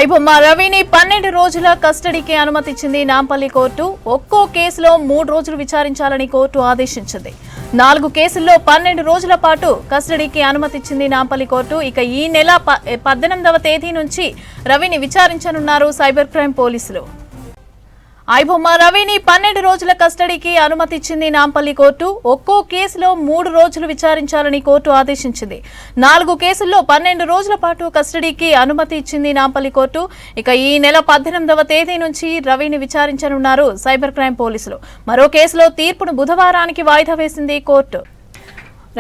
ఐబొమ్మ రవిని 12 రోజుల కస్టడీకి అనుమతించింది నాంపల్లి కోర్టు. ఒక్కో కేసులో 3 రోజులు విచారించాలని కోర్టు ఆదేశించింది. 4 కేసుల్లో 12 రోజుల పాటు కస్టడీకి అనుమతించింది నాంపల్లి కోర్టు. ఇక ఈ నెల 18వ తేదీ నుంచి రవిని విచారించనున్నారు సైబర్ క్రైమ్ పోలీసులు. ఐబొమ్మ రవిని 12 రోజుల కస్టడీకి అనుమతించింది నాంపల్లి కోర్టు. ఒక్కో కేసులో 3 రోజులు విచారించాలని కోర్టు ఆదేశించింది. 4 కేసుల్లో 12 రోజుల పాటు కస్టడీకి అనుమతి ఇచ్చింది నాంపల్లి కోర్టు. ఇక ఈ నెల 18వ తేదీ నుంచి రవిని విచారించనున్నారు సైబర్ క్రైమ్ పోలీసులు. మరో కేసులో తీర్పును బుధవారానికి వాయిదా వేసింది కోర్టు.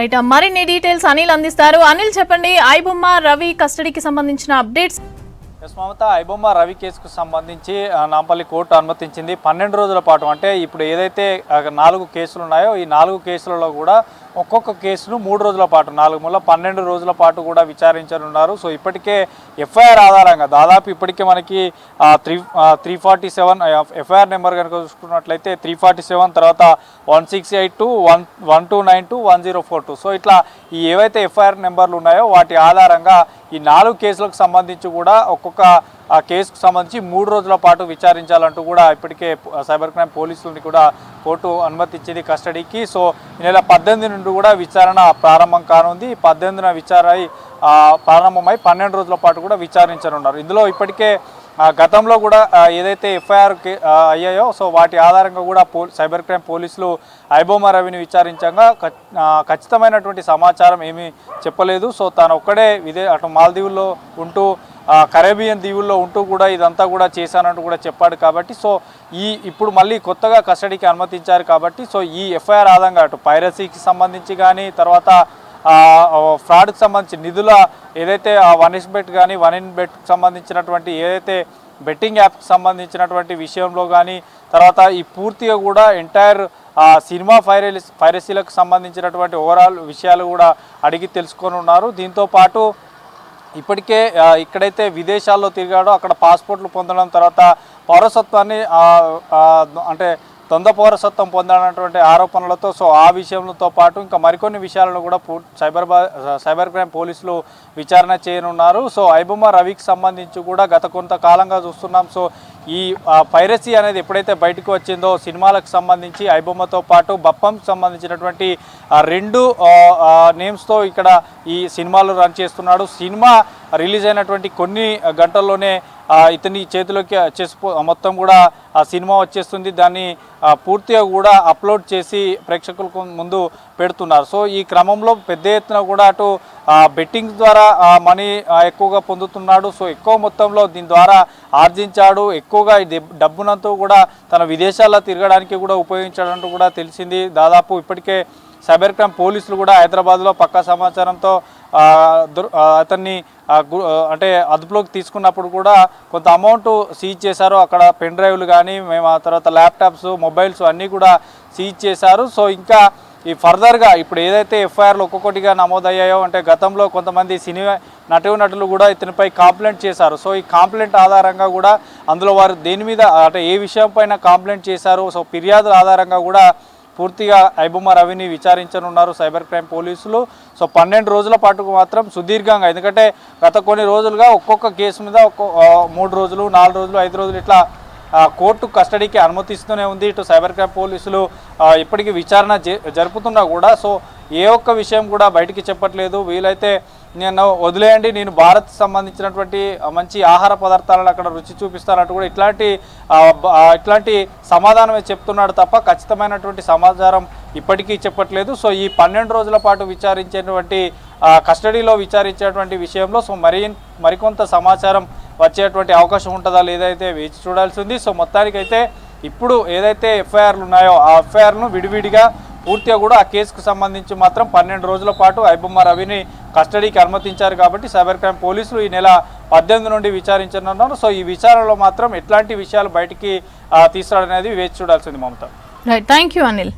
రైట్, మరిన్ని డీటెయిల్స్ అనిల్ అందిస్తారు. అనిల్ చెప్పండి, ఐబొమ్మ రవి కస్టడీకి సంబంధించిన అప్డేట్స్. మమత, ఐబొమ్మ రవి కేసుకు సంబంధించి నాంపల్లి కోర్టు అనుమతించింది 12 రోజుల పాటు. అంటే ఇప్పుడు ఏదైతే 4 కేసులు ఉన్నాయో ఈ 4 కేసులలో కూడా ఒక్కొక్క కేసును 3 రోజుల పాటు 12 రోజుల పాటు కూడా విచారించనున్నారు. సో ఇప్పటికే ఎఫ్ఐఆర్ ఆధారంగా దాదాపు ఇప్పటికే మనకి 347 ఎఫ్ఐఆర్ నెంబర్ కనుక చూసుకున్నట్లయితే 347, తర్వాత 1682, 1292, 1042. సో ఇట్లా ఈ ఏవైతే ఎఫ్ఐఆర్ నెంబర్లు ఉన్నాయో వాటి ఆధారంగా ఈ 4 కేసులకు సంబంధించి కూడా ఒక్కొక్క కేసుకు సంబంధించి 3 రోజుల పాటు విచారించాలంటూ కూడా ఇప్పటికే సైబర్ క్రైమ్ పోలీసులని కూడా కోర్టు అనుమతించింది కస్టడీకి. సో ఈ నెల 18 నుండి కూడా విచారణ ప్రారంభం కానుంది. 18న విచారణ ప్రారంభమై 12 రోజుల పాటు కూడా విచారించనున్నారు. ఇందులో ఇప్పటికే గతంలో కూడా ఏదైతే ఎఫ్ఐఆర్ అయ్యాయో సో వాటి ఆధారంగా కూడా సైబర్ క్రైమ్ పోలీసులు ఐబొమ్మ రవిని విచారించగా ఖచ్చితమైనటువంటి సమాచారం ఏమీ చెప్పలేదు. సో తాను ఒక్కడే అటు మాల్దీవుల్లో ఉంటూ కరేబియన్ దీవుల్లో ఉంటూ కూడా ఇదంతా కూడా చేశానంటూ కూడా చెప్పాడు. కాబట్టి సో ఇప్పుడు మళ్ళీ కొత్తగా కస్టడీకి అనుమతించారు కాబట్టి సో ఈ ఎఫ్ఐఆర్ ఆధారంగా అటు పైరసీకి సంబంధించి కానీ, తర్వాత ఫ్రాడ్కి సంబంధించి నిధుల ఏదైతే 1xBet కానీ 1xBet సంబంధించినటువంటి ఏదైతే బెట్టింగ్ యాప్కి సంబంధించినటువంటి విషయంలో కానీ, తర్వాత ఈ పూర్తిగా కూడా ఎంటైర్ సినిమా పైరసీలకు సంబంధించినటువంటి ఓవరాల్ విషయాలు కూడా అడిగి తెలుసుకొని ఉన్నారు. దీంతోపాటు ఇప్పటికే ఇక్కడైతే విదేశాల్లో తిరిగాడో అక్కడ పాస్పోర్ట్లు పొందడం, తర్వాత పౌరసత్వాన్ని అంటే దొంగ పౌరసత్వం పొందనటువంటి ఆరోపణలతో సో ఆ విషయంతో పాటు ఇంకా మరికొన్ని విషయాలను కూడా సైబర్ క్రైమ్ పోలీసులు విచారణ చేయనున్నారు. సో ఐబొమ్మ రవికి సంబంధించి కూడా గత కొంతకాలంగా చూస్తున్నాం. సో ఈ పైరసీ అనేది ఎప్పుడైతే బయటకు వచ్చిందో సినిమాలకు సంబంధించి ఐబొమ్మతో పాటు బప్పంకి సంబంధించినటువంటి 2 నేమ్స్తో ఇక్కడ ఈ సినిమాలు రన్ చేస్తున్నాడు. సినిమా రిలీజ్ అయినటువంటి కొన్ని గంటల్లోనే ఇతని చేతిలోకి మొత్తం కూడా ఆ సినిమా వచ్చేస్తుంది. దాన్ని పూర్తిగా కూడా అప్లోడ్ చేసి ప్రేక్షకులకు ముందు పెడుతున్నారు. సో ఈ క్రమంలో పెద్ద ఎత్తున కూడా అటు బెట్టింగ్ ద్వారా మనీ ఎక్కువగా పొందుతున్నాడు. సో ఎక్కువ మొత్తంలో దీని ద్వారా ఆర్జించాడు. ఎక్కువగా డబ్బునంతా కూడా తన విదేశాల్లో తిరగడానికి కూడా ఉపయోగించాడంటూ కూడా తెలిసింది. దాదాపు ఇప్పటికే సైబర్ క్రైమ్ పోలీసులు కూడా హైదరాబాద్లో పక్కా సమాచారంతో అతన్ని అంటే అదుపులోకి తీసుకున్నప్పుడు కూడా కొంత అమౌంట్ సీజ్ చేశారు. అక్కడ పెన్ డ్రైవ్లు కానీ ఆ తర్వాత ల్యాప్టాప్స్, మొబైల్స్ అన్నీ కూడా సీజ్ చేశారు. సో ఇంకా ఈ ఫర్దర్గా ఇప్పుడు ఏదైతే ఎఫ్ఐఆర్లు ఒక్కొక్కటిగా నమోదయ్యాయో అంటే గతంలో కొంతమంది సినిమా నటులు కూడా ఇతనిపై కంప్లైంట్ చేశారు. సో ఈ కంప్లైంట్ ఆధారంగా కూడా అందులో వారు దేని మీద అంటే ఏ విషయం పైన కంప్లైంట్ చేశారు, సో ఫిర్యాదుల ఆధారంగా కూడా పూర్తిగా ఐబొమ్మ రవిని విచారించనున్నారు సైబర్ క్రైమ్ పోలీసులు. సో 12 రోజుల పాటు మాత్రం సుదీర్ఘంగా, ఎందుకంటే గత కొన్ని రోజులుగా ఒక్కొక్క కేసు మీద 3 రోజులు, 4 రోజులు, 5 రోజులు ఇట్లా కోర్టు కస్టడీకి అనుమతిస్తూనే ఉంది. ఇటు సైబర్ క్రైమ్ పోలీసులు ఇప్పటికీ విచారణ జరుపుతున్నా కూడా సో ఏ ఒక్క విషయం కూడా బయటికి చెప్పట్లేదు. వీలైతే నేను వదిలేయండి, నేను భారత్ సంబంధించినటువంటి మంచి ఆహార పదార్థాలను అక్కడ రుచి చూపిస్తానంటూ కూడా ఇట్లాంటి సమాధానమే చెప్తున్నాడు తప్ప ఖచ్చితమైనటువంటి సమాచారం ఇప్పటికీ చెప్పట్లేదు. సో ఈ 12 రోజుల పాటు విచారించేటువంటి కస్టడీలో విచారించేటువంటి విషయంలో సో మరికొంత సమాచారం వచ్చేటువంటి అవకాశం ఉంటుందా లేదైతే వేచి చూడాల్సింది. సో మొత్తానికైతే ఇప్పుడు ఏదైతే ఎఫ్ఐఆర్లు ఉన్నాయో ఆ ఎఫ్ఐఆర్ను విడివిడిగా పూర్తిగా కూడా ఆ కేసుకు సంబంధించి మాత్రం 12 రోజుల పాటు ఐబొమ్మ రవిని కస్టడీకి అనుమతించారు. కాబట్టి సైబర్ క్రైమ్ పోలీసులు ఈ నెల 18 నుండి విచారించనున్నారు. సో ఈ విచారణలో మాత్రం ఎట్లాంటి విషయాలు బయటికి తీస్తాడనేది వేచి చూడాల్సింది Mamata. Right, thank you Anil.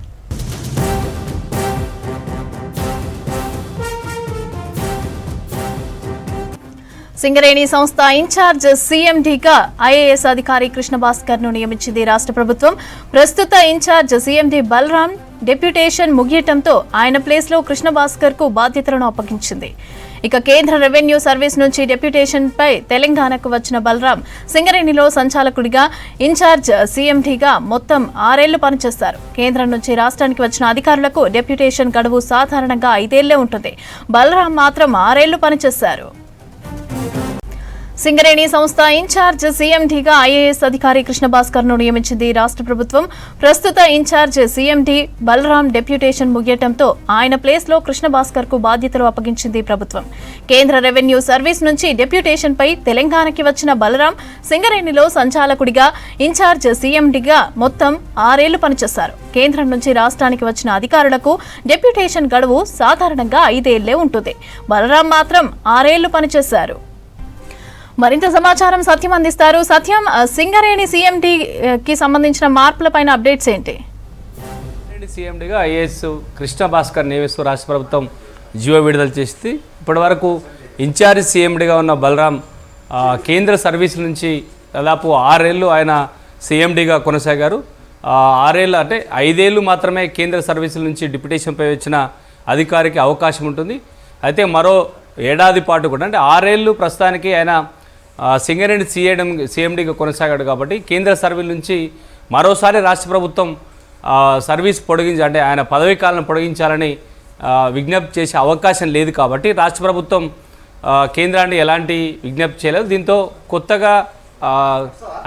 Singareni సంస్థ ఇన్ఛార్జ్ సీఎండీగా ఐఏఎస్ అధికారి కృష్ణ భాస్కర్ ను నియమించింది రాష్ట్ర ప్రభుత్వం. ప్రస్తుత ఇన్ఛార్జ్ సీఎండీ బలరాం డెప్యుటేషన్ ముగియటంతో ఆయన ప్లేస్ లో కృష్ణ భాస్కర్ కు బాధ్యతలను అప్పగించింది. ఇక కేంద్ర రెవెన్యూ సర్వీస్ నుంచి డెప్యుటేషన్ పై తెలంగాణకు వచ్చిన బలరాం సింగరేణిలో సంచాలకుడిగా ఇన్ఛార్జ్ సీఎండీగా మొత్తం 6 ఏళ్లు పనిచేస్తారు. కేంద్రం నుంచి రాష్ట్రానికి వచ్చిన అధికారులకు డెప్యుటేషన్ గడువు సాధారణంగా 5 ఏళ్లే ఉంటుంది. బలరాం మాత్రం 6 ఏళ్లు పనిచేశారు. సింగరేణి సంస్థ ఇన్ఛార్జ్ సీఎండీగా ఐఏఎస్ అధికారి కృష్ణ భాస్కర్ ను నియమించింది రాష్ట్ర ప్రభుత్వం. ప్రస్తుత ఇన్ఛార్జ్ సీఎండీ బలరాం డెప్యుటేషన్ ముగియటంతో ఆయన ప్లేస్ లో కృష్ణ భాస్కర్ కు బాధ్యతలు అప్పగించింది ప్రభుత్వం. కేంద్ర రెవెన్యూ సర్వీస్ నుంచి డెప్యుటేషన్ పై తెలంగాణకి వచ్చిన బలరాం సింగరేణిలో సంచాలకుడిగా ఇన్ఛార్జ్ సీఎండీగా మొత్తం 6 ఏళ్లు పనిచేశారు. కేంద్రం నుంచి రాష్ట్రానికి వచ్చిన అధికారులకు డెప్యుటేషన్ గడువు సాధారణంగా 5 ఏళ్లే ఉంటుంది. బలరాం మాత్రం 6 ఏళ్లు పనిచేశారు. మరింత సమాచారం సత్యం అందిస్తారు. సత్యం, సింగరేణి సీఎండీకి సంబంధించిన మార్పులపైన అప్డేట్స్ ఏంటి? సీఎండీగా ఐఏఎస్ కృష్ణ భాస్కర్ నియమిస్తూ రాష్ట్ర ప్రభుత్వం జియో విడుదల చేసింది. ఇప్పటి వరకు ఇన్ఛార్జ్ సీఎండీగా ఉన్న బలరాం కేంద్ర సర్వీసుల నుంచి దాదాపు 6 ఏళ్ళు ఆయన సీఎండీగా కొనసాగారు. 6 ఏళ్ళు అంటే 5 ఏళ్ళు మాత్రమే కేంద్ర సర్వీసుల నుంచి డిప్యుటేషన్పై వచ్చిన అధికారికి అవకాశం ఉంటుంది. అయితే మరో ఏడాది పాటు కూడా అంటే 6 ఏళ్ళు ప్రస్తుతానికి ఆయన సింగరేణి సీఎండీగా కొనసాగాడు. కాబట్టి కేంద్ర సర్వీస్ నుంచి మరోసారి రాష్ట్ర ప్రభుత్వం సర్వీస్ అంటే ఆయన పదవీ కాలం పొడిగించాలని విజ్ఞప్తి చేసే అవకాశం లేదు. కాబట్టి రాష్ట్ర ప్రభుత్వం కేంద్రాన్ని ఎలాంటి విజ్ఞప్తి చేయలేదు. దీంతో కొత్తగా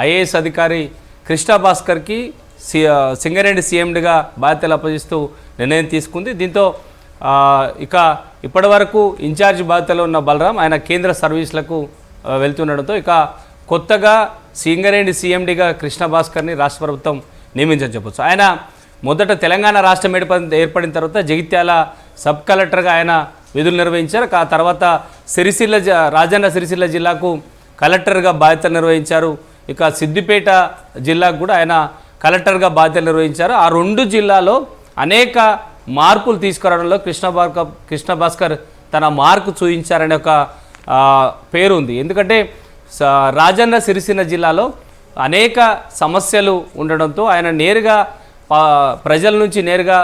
ఐఏఎస్ అధికారి కృష్ణ భాస్కర్కి సింగరేణి సీఎండీగా బాధ్యతలు అప్పగిస్తూ నిర్ణయం తీసుకుంది. దీంతో ఇక ఇప్పటి వరకు ఇన్ఛార్జ్ బాధ్యతలో ఉన్న బలరాం ఆయన కేంద్ర సర్వీసులకు వెళ్తుండడంతో ఇక కొత్తగా సింగరేణి సీఎండీగా కృష్ణ భాస్కర్ని రాష్ట్ర ప్రభుత్వం నియమించని చెప్పొచ్చు. ఆయన మొదట తెలంగాణ రాష్ట్రం ఏర్పడిన తర్వాత జగిత్యాల సబ్ కలెక్టర్గా ఆయన విధులు నిర్వహించారు. ఆ తర్వాత రాజన్న సిరిసిల్ల జిల్లాకు కలెక్టర్గా బాధ్యతలు నిర్వహించారు. ఇక సిద్దిపేట జిల్లాకు కూడా ఆయన కలెక్టర్గా బాధ్యతలు నిర్వహించారు. ఆ 2 జిల్లాలో అనేక మార్పులు తీసుకురావడంలో కృష్ణ భాస్కర్ తన మార్కు చూపించారనే ఒక పేరు ఉంది. ఎందుకంటే రాజన్న సిరిసిల్ల జిల్లాలో అనేక సమస్యలు ఉండడంతో ఆయన నేరుగా ప్రజల నుంచి నేరుగా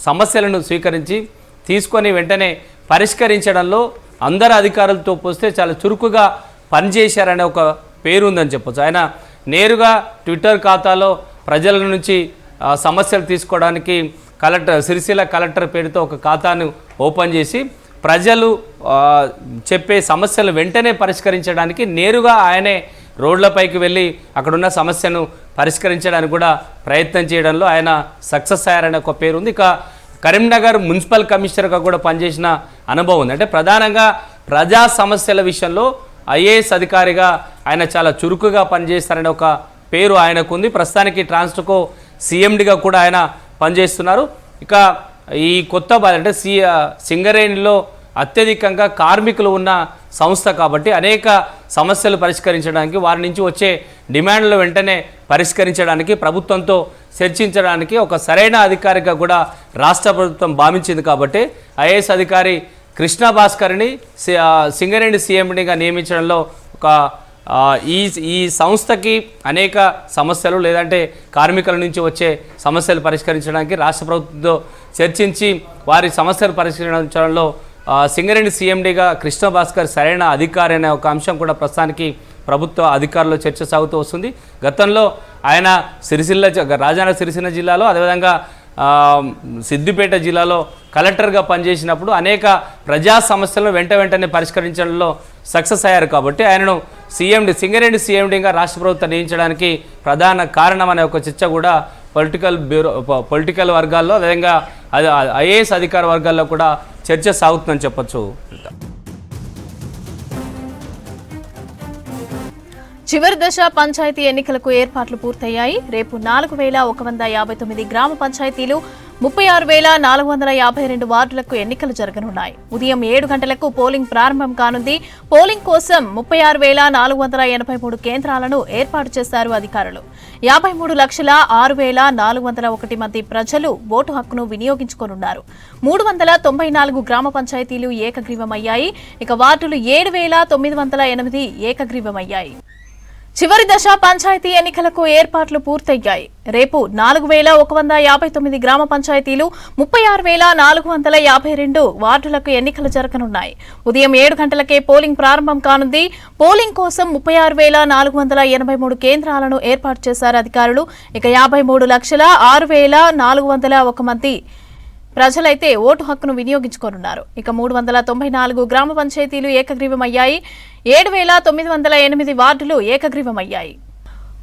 సమస్యలను స్వీకరించి తీసుకొని వెంటనే పరిష్కరించడంలో అందరు అధికారులతో పోస్తే చాలా చురుకుగా పనిచేశారనే ఒక పేరు ఉందని చెప్పొచ్చు. ఆయన నేరుగా ట్విట్టర్ ఖాతాలో ప్రజల నుంచి సమస్యలు తీసుకోవడానికి సిరిసిల్ల కలెక్టర్ పేరుతో ఒక ఖాతాను ఓపెన్ చేసి ప్రజలు చెప్పే సమస్యలు వెంటనే పరిష్కరించడానికి నేరుగా ఆయనే రోడ్లపైకి వెళ్ళి అక్కడున్న సమస్యను పరిష్కరించడానికి కూడా ప్రయత్నం చేయడంలో ఆయన సక్సెస్ అయ్యారనే ఒక పేరు ఉంది. ఇక కరీంనగర్ మున్సిపల్ కమిషనర్గా కూడా పనిచేసిన అనుభవం ఉంది. అంటే ప్రధానంగా ప్రజా సమస్యల విషయంలో ఐఏఎస్ అధికారిగా ఆయన చాలా చురుకుగా పనిచేస్తారనే ఒక పేరు ఆయనకు ఉంది. ప్రస్తుతానికి ట్రాన్స్కో సీఎండీగా కూడా ఆయన పనిచేస్తున్నారు. ఇక ఈ కొత్త అంటే సింగరేణిలో అత్యధికంగా కార్మికులు ఉన్న సంస్థ కాబట్టి అనేక సమస్యలు పరిష్కరించడానికి వారి నుంచి వచ్చే డిమాండ్లు వెంటనే పరిష్కరించడానికి ప్రభుత్వంతో చర్చించడానికి ఒక సరైన అధికారిగా కూడా రాష్ట్ర ప్రభుత్వం భావించింది. కాబట్టి ఐఏఎస్ అధికారి కృష్ణ భాస్కర్ని సింగరేణి సీఎండీగా నియమించడంలో ఒక ఈ సంస్థకి అనేక సమస్యలు లేదంటే కార్మికుల నుంచి వచ్చే సమస్యలు పరిష్కరించడానికి రాష్ట్ర ప్రభుత్వంతో చర్చించి వారి సమస్యలు పరిష్కరించడంలో సింగరేణి సీఎండీగా కృష్ణ భాస్కర్ సరైన అధికారి అనే ఒక అంశం కూడా ప్రస్తుతానికి ప్రభుత్వ అధికారుల్లో చర్చ సాగుతూ వస్తుంది. గతంలో ఆయన రాజన్న సిరిసిల్ల జిల్లాలో అదేవిధంగా సిద్దిపేట జిల్లాలో కలెక్టర్గా పనిచేసినప్పుడు అనేక ప్రజా సమస్యలను వెంటనే పరిష్కరించడంలో సక్సెస్ అయ్యారు. కాబట్టి ఆయనను సింగరేణి సీఎండీగా రాష్ట్ర ప్రభుత్వం నియమించడానికి ప్రధాన కారణం అనే ఒక చర్చ కూడా పొలిటికల్ వర్గాల్లో అదేవిధంగా ఐఏఎస్ అధికార వర్గాల్లో కూడా చర్చ సాగుతుందని చెప్పొచ్చు. చివరి దశ పంచాయతీ ఎన్నికలకు ఏర్పాట్లు పూర్తయ్యాయి. రేపు 4159 గ్రామ పంచాయతీలు 36,452 వార్డులకు ఎన్నికలు జరగనున్నాయి. ఉదయం 7 గంటలకు పోలింగ్ ప్రారంభం కానుంది. పోలింగ్ కోసం 36,483 కేంద్రాలను ఏర్పాటు చేశారు అధికారులు. 53,06,401 మంది ప్రజలు ఓటు హక్కును వినియోగించుకోనున్నారు. 394 గ్రామ పంచాయతీలు ఏకగ్రీవమయ్యాయి. ఇక వార్డులు 7,908 ఏకగ్రీవమయ్యాయి. చివరి దశ పంచాయతీ ఎన్నికలకు ఏర్పాట్లు పూర్తయ్యాయి. రేపు 4159 గ్రామ పంచాయతీలు 36,452 వార్డులకు ఎన్నికలు జరగనున్నాయి. ఉదయం 7 గంటలకే పోలింగ్ ప్రారంభం కానుంది. పోలింగ్ కోసం 36,483 కేంద్రాలను ఏర్పాటు చేశారు అధికారులు. ఇక 53,06,401 మంది ప్రజలైతే ఓటు హక్కును వినియోగించుకోనున్నారు. ఇక 394 గ్రామ పంచాయతీలు ఏకగ్రీవమయ్యాయి. 7,908 వార్డులు ఏకగ్రీవమయ్యాయి.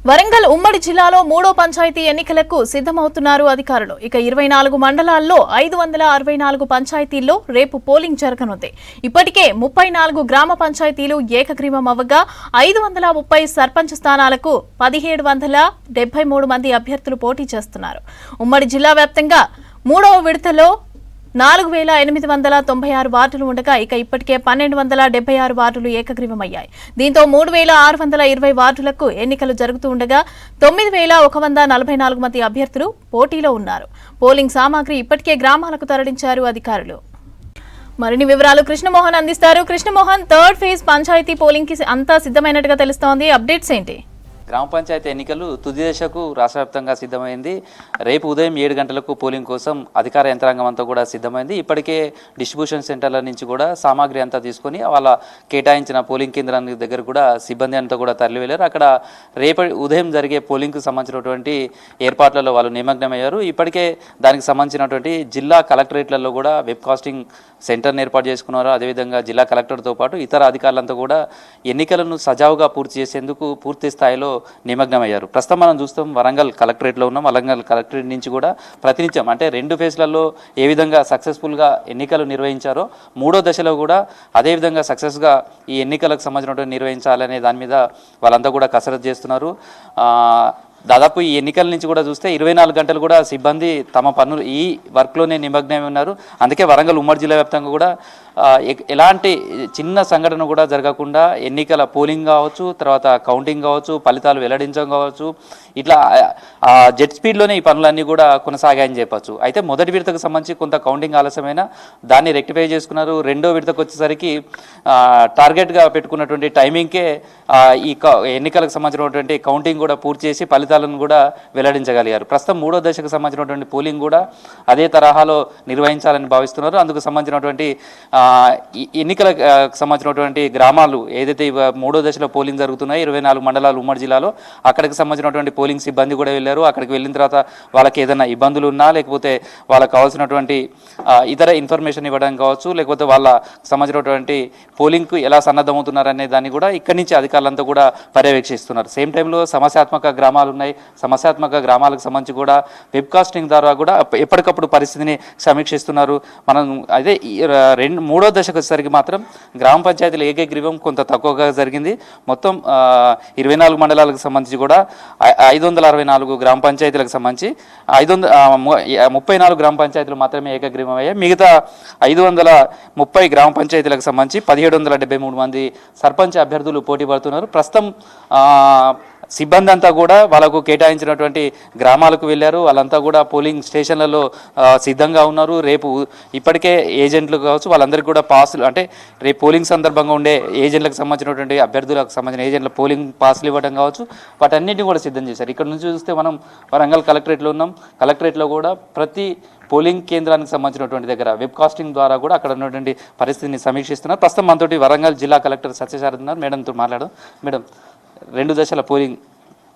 వరంగల్ ఉమ్మడి జిల్లాలో మూడో పంచాయతీ ఎన్నికలకు సిద్ధమవుతున్నారు అధికారులు. ఇక 24 మండలాల్లో 564 పంచాయతీల్లో రేపు పోలింగ్ జరగనుంది. ఇప్పటికే 34 గ్రామ పంచాయతీలు ఏకగ్రీవం అవ్వగా 530 సర్పంచ్ స్థానాలకు 1773 మంది అభ్యర్థులు పోటీ చేస్తున్నారు. ఉమ్మడి జిల్లా వ్యాప్తంగా మూడవ విడతలో 4,896 వార్డులు ఉండగా ఇక ఇప్పటికే 1,276 వార్డులు ఏకగ్రీవమయ్యాయి. దీంతో 3,620 వార్డులకు ఎన్నికలు జరుగుతూ ఉండగా 9,144 మంది అభ్యర్థులు పోటీలో ఉన్నారు. పోలింగ్ సామాగ్రి ఇప్పటికే గ్రామాలకు తరలించారు అధికారులు. మరిన్ని వివరాలు కృష్ణమోహన్ అందిస్తారు. Krishnamohan, third phase panchayati polling కి అంతా సిద్ధమైనట్టుగా తెలుస్తోంది. అప్డేట్స్ ఏంటి? గ్రామ పంచాయతీ ఎన్నికలు తుది దశకు రాష్ట్ర వ్యాప్తంగా సిద్ధమైంది. రేపు ఉదయం 7 గంటలకు పోలింగ్ కోసం అధికార యంత్రాంగం అంతా కూడా సిద్ధమైంది. ఇప్పటికే డిస్ట్రిబ్యూషన్ సెంటర్ల నుంచి కూడా సామాగ్రి అంతా తీసుకొని వాళ్ళ కేటాయించిన పోలింగ్ కేంద్రానికి దగ్గర కూడా సిబ్బంది అంతా కూడా తరలి వెళ్ళారు. అక్కడ రేపటి ఉదయం జరిగే పోలింగ్కు సంబంధించినటువంటి ఏర్పాట్లలో వాళ్ళు నిమగ్నమయ్యారు. ఇప్పటికే దానికి సంబంధించినటువంటి జిల్లా కలెక్టరేట్లలో కూడా వెబ్ కాస్టింగ్ సెంటర్ని ఏర్పాటు చేసుకున్నారు. అదేవిధంగా జిల్లా కలెక్టర్తో పాటు ఇతర అధికారులంతా కూడా ఎన్నికలను సజావుగా పూర్తి చేసేందుకు పూర్తి స్థాయిలో నిమగ్నమయ్యారు. ప్రస్తుతం మనం చూస్తాం వరంగల్ కలెక్టరేట్లో ఉన్నాం. వరంగల్ కలెక్టరేట్ నుంచి కూడా ప్రతినిత్యం అంటే 2 ఫేజ్లలో ఏ విధంగా సక్సెస్ఫుల్గా ఎన్నికలు నిర్వహించారో మూడో దశలో కూడా అదేవిధంగా సక్సెస్గా ఈ ఎన్నికలకు సంబంధించినటువంటి నిర్వహించాలనే దాని మీద వాళ్ళంతా కూడా కసరత్తు చేస్తున్నారు. దాదాపు ఈ ఎన్నికల నుంచి కూడా చూస్తే 24 గంటలు కూడా సిబ్బంది తమ పనులు ఈ వర్క్లోనే నిమగ్నమై ఉన్నారు. అందుకే వరంగల్ ఉమ్మడి జిల్లా వ్యాప్తంగా కూడా ఎలాంటి చిన్న సంఘటన కూడా జరగకుండా ఎన్నికల పోలింగ్ కావచ్చు, తర్వాత కౌంటింగ్ కావచ్చు, ఫలితాలు వెల్లడించడం కావచ్చు, ఇట్లా జెట్ స్పీడ్లోనే ఈ పనులన్నీ కూడా కొనసాగాయని చెప్పచ్చు. అయితే మొదటి విడతకు సంబంధించి కొంత కౌంటింగ్ ఆలస్యమైన దాన్ని రెక్టిఫై చేసుకున్నారు. రెండో విడతకు వచ్చేసరికి టార్గెట్గా పెట్టుకున్నటువంటి టైమింగ్కే ఈ ఎన్నికలకు సంబంధించినటువంటి కౌంటింగ్ కూడా పూర్తి చేసి ఫలితాలను కూడా వెల్లడించగలిగారు. ప్రస్తుతం మూడో దశకు సంబంధించినటువంటి పోలింగ్ కూడా అదే తరహాలో నిర్వహించాలని భావిస్తున్నారు. అందుకు సంబంధించినటువంటి ఎన్నికలకు సంబంధించినటువంటి గ్రామాలు ఏదైతే మూడో దశలో పోలింగ్ జరుగుతున్నాయో 24 మండలాలు ఉమ్మడి జిల్లాలో అక్కడికి సంబంధించినటువంటి పోలింగ్ సిబ్బంది కూడా వెళ్ళారు. అక్కడికి వెళ్ళిన తర్వాత వాళ్ళకి ఏదైనా ఇబ్బందులు ఉన్నా లేకపోతే వాళ్ళకి కావాల్సినటువంటి ఇతర ఇన్ఫర్మేషన్ ఇవ్వడం కావచ్చు, లేకపోతే వాళ్ళ సంబంధించినటువంటి పోలింగ్కు ఎలా సన్నద్ధమవుతున్నారనే దాన్ని కూడా ఇక్కడి నుంచి అధికారులంతా కూడా పర్యవేక్షిస్తున్నారు. సేమ్ టైంలో సమస్యాత్మక గ్రామాలు ఉన్నాయి. సమస్యాత్మక గ్రామాలకు సంబంధించి కూడా వెబ్కాస్టింగ్ ద్వారా కూడా ఎప్పటికప్పుడు పరిస్థితిని సమీక్షిస్తున్నారు. మనం అదే మూడో దశకు వచ్చేసరికి మాత్రం గ్రామ పంచాయతీల ఏకగ్రీవం కొంత తక్కువగా జరిగింది. మొత్తం 24 మండలాలకు సంబంధించి కూడా 564 గ్రామ పంచాయతీలకు సంబంధించి 534 గ్రామ పంచాయతీలు మాత్రమే ఏకగ్రీవం అయ్యాయి. మిగతా 530 గ్రామ పంచాయతీలకు సంబంధించి 1773 మంది సర్పంచ్ అభ్యర్థులు పోటీ పడుతున్నారు. ప్రస్తుతం సిబ్బంది అంతా కూడా వాళ్ళకు కేటాయించినటువంటి గ్రామాలకు వెళ్ళారు. వాళ్ళంతా కూడా పోలింగ్ స్టేషన్లలో సిద్ధంగా ఉన్నారు. రేపు ఇప్పటికే ఏజెంట్లు కావచ్చు వాళ్ళందరికీ కూడా పాసులు అంటే రేపు పోలింగ్ సందర్భంగా ఉండే ఏజెంట్లకు సంబంధించినటువంటి అభ్యర్థులకు సంబంధించిన ఏజెంట్ల పోలింగ్ పాసులు ఇవ్వడం కావచ్చు వాటన్నిటిని కూడా సిద్ధం చేశారు. ఇక్కడ నుంచి చూస్తే మనం వరంగల్ కలెక్టరేట్లో ఉన్నాం. కలెక్టరేట్లో కూడా ప్రతి పోలింగ్ కేంద్రానికి సంబంధించినటువంటి దగ్గర వెబ్ కాస్టింగ్ ద్వారా కూడా అక్కడ ఉన్నటువంటి పరిస్థితిని సమీక్షిస్తున్నారు. ప్రస్తుతం మనతోటి వరంగల్ జిల్లా కలెక్టర్ సత్యసారథి ఉన్నారు. మేడంతో మాట్లాడడం. మేడం, 2 దశల పోలింగ్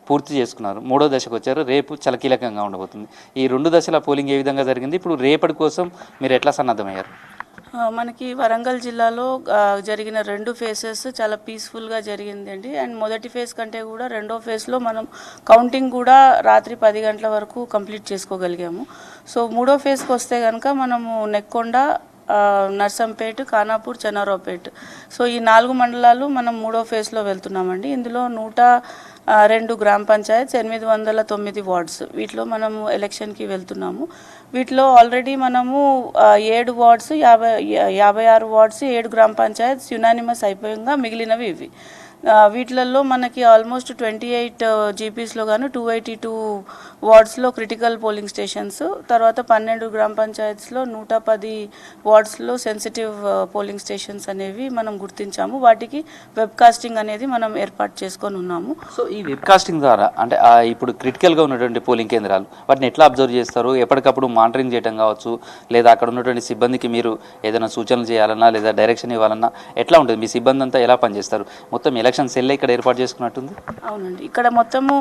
పూర్తి చేసుకున్నారు, మూడో దశకు వచ్చారు. రేపు చాలా కీలకంగా ఉండబోతుంది. ఈ 2 దశల పోలింగ్ ఏ విధంగా జరిగింది, ఇప్పుడు రేపటి కోసం మీరు ఎట్లా సన్నద్ధమయ్యారు? మనకి వరంగల్ జిల్లాలో జరిగిన 2 ఫేజెస్ చాలా పీస్ఫుల్గా జరిగిందండి. అండ్ మొదటి ఫేజ్ కంటే కూడా రెండో ఫేజ్లో మనం కౌంటింగ్ కూడా రాత్రి 10 గంటల వరకు కంప్లీట్ చేసుకోగలిగాము. సో మూడో ఫేజ్కి వస్తే కనుక మనము నెక్కొండ, నర్సంపేట్, ఖానాపూర్, చెన్నారావుపేట్, సో ఈ 4 మండలాలు మనం మూడో ఫేజ్లో వెళ్తున్నామండి. ఇందులో 102 గ్రామ పంచాయత్, 809 వార్డ్స్, వీటిలో మనము ఎలక్షన్కి వెళ్తున్నాము. వీటిలో ఆల్రెడీ మనము 7 వార్డ్స్, 56 వార్డ్స్, 7 గ్రామ పంచాయత్స్ యునానిమస్ అయిపోయంగా మిగిలినవి ఇవి. వీటిలలో మనకి ఆల్మోస్ట్ 28 జీపీస్లో గాను 282 వార్డ్స్లో క్రిటికల్ పోలింగ్ స్టేషన్స్, తర్వాత 12 గ్రామ పంచాయత్స్లో 110 వార్డ్స్లో సెన్సిటివ్ పోలింగ్ స్టేషన్స్ అనేవి మనం గుర్తించాము. వాటికి వెబ్కాస్టింగ్ అనేది మనం ఏర్పాటు చేసుకొని ఉన్నాము. సో ఈ వెబ్కాస్టింగ్ ద్వారా అంటే ఇప్పుడు క్రిటికల్గా ఉన్నటువంటి పోలింగ్ కేంద్రాలు వాటిని ఎట్లా అబ్జర్వ్ చేస్తారు? ఎప్పటికప్పుడు మానిటరింగ్ చేయడం కావచ్చు, లేదా అక్కడ ఉన్నటువంటి సిబ్బందికి మీరు ఏదైనా సూచనలు చేయాలన్నా లేదా డైరెక్షన్ ఇవ్వాలన్నా ఎట్లా ఉంటుంది? మీ సిబ్బంది అంతా ఎలా పనిచేస్తారు? మొత్తం ఎలక్షన్ సెల్ ఇక్కడ ఏర్పాటు చేసుకున్నట్టుంది. అవునండి, ఇక్కడ మొత్తము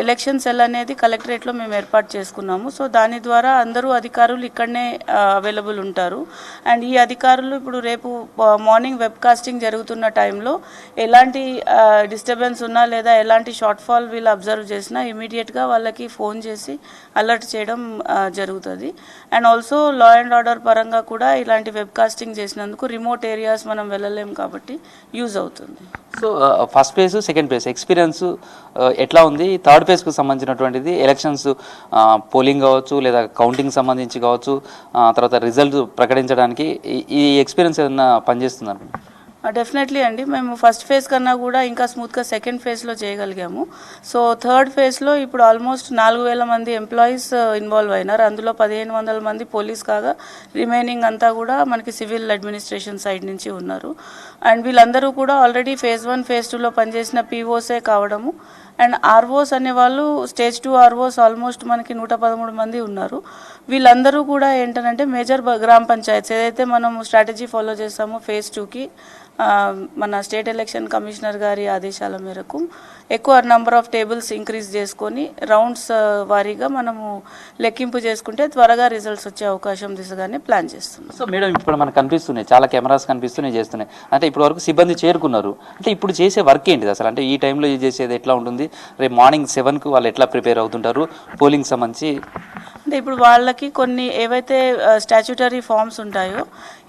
ఎలక్షన్ సెల్ అనేది కలెక్టరేట్లో మేము ఏర్పాటు చేసుకున్నాము. సో దాని ద్వారా అందరూ అధికారులు ఇక్కడనే అవైలబుల్ ఉంటారు. అండ్ ఈ అధికారులు ఇప్పుడు రేపు మార్నింగ్ వెబ్కాస్టింగ్ జరుగుతున్న టైంలో ఎలాంటి డిస్టర్బెన్స్ ఉన్నా లేదా ఎలాంటి షార్ట్ ఫాల్ వీళ్ళు అబ్జర్వ్ చేసినా ఇమీడియట్గా వాళ్ళకి ఫోన్ చేసి అలర్ట్ చేయడం జరుగుతుంది. And also law and order పరంగా కూడా ఇలాంటి వెబ్కాస్టింగ్ చేసినందుకు రిమోట్ ఏరియాస్ మనం వెళ్ళలేం కాబట్టి యూజ్ అవుతుంది. So first phase, second phase experience ఎట్లా ఉంది? థర్డ్ ఫేజ్కు సంబంధించినటువంటిది ఎలక్షన్స్ పోలింగ్ కావచ్చు లేదా కౌంటింగ్ సంబంధించి కావచ్చు, తర్వాత రిజల్ట్ ప్రకటించడానికి ఈ ఎక్స్పీరియన్స్ ఏదైనా పనిచేస్తుంది అనుకుంటున్నాను. డెఫినెట్లీ అండి, మేము ఫస్ట్ ఫేజ్ కన్నా కూడా ఇంకా స్మూత్గా సెకండ్ ఫేజ్లో చేయగలిగాము. సో థర్డ్ ఫేజ్లో ఇప్పుడు ఆల్మోస్ట్ 4000 మంది ఎంప్లాయీస్ ఇన్వాల్వ్ అయినారు. అందులో 1500 మంది పోలీస్ కాగా రిమైనింగ్ అంతా కూడా మనకి సివిల్ అడ్మినిస్ట్రేషన్ సైడ్ నుంచి ఉన్నారు. అండ్ వీళ్ళందరూ కూడా ఆల్రెడీ ఫేజ్ 1, ఫేజ్ 2లో పనిచేసిన పీఓసే కావడము. అండ్ ఆర్ఓస్ అనేవాళ్ళు స్టేజ్ 2 ఆర్ఓస్ ఆల్మోస్ట్ మనకి 113 మంది ఉన్నారు. వీళ్ళందరూ కూడా ఏంటంటే మేజర్ గ్రామ పంచాయత్స్ ఏదైతే మనం స్ట్రాటజీ ఫాలో చేస్తామో ఫేజ్ 2కి మన స్టేట్ ఎలక్షన్ కమిషనర్ గారి ఆదేశాల మేరకు ఎక్కువ నెంబర్ ఆఫ్ టేబుల్స్ ఇంక్రీజ్ చేసుకొని రౌండ్స్ వారీగా మనము లెక్కింపు చేసుకుంటే త్వరగా రిజల్ట్స్ వచ్చే అవకాశం దిశగానే ప్లాన్ చేస్తున్నాం. సో మేడం, ఇప్పుడు మనకు కనిపిస్తున్నాయి చాలా కెమెరాస్ కనిపిస్తున్నాయి, చేస్తున్నాయి అంటే ఇప్పుడు వరకు సిబ్బంది చేరుకున్నారు. అంటే ఇప్పుడు చేసే వర్క్ ఏంటిది అసలు? అంటే ఈ టైంలో చేసేది ఎట్లా ఉంటుంది? రేపు మార్నింగ్ 7కు వాళ్ళు ఎట్లా ప్రిపేర్ అవుతుంటారు పోలింగ్ సంబంధించి? అంటే ఇప్పుడు వాళ్ళకి కొన్ని ఏవైతే స్టాచ్యుటరీ ఫామ్స్ ఉంటాయో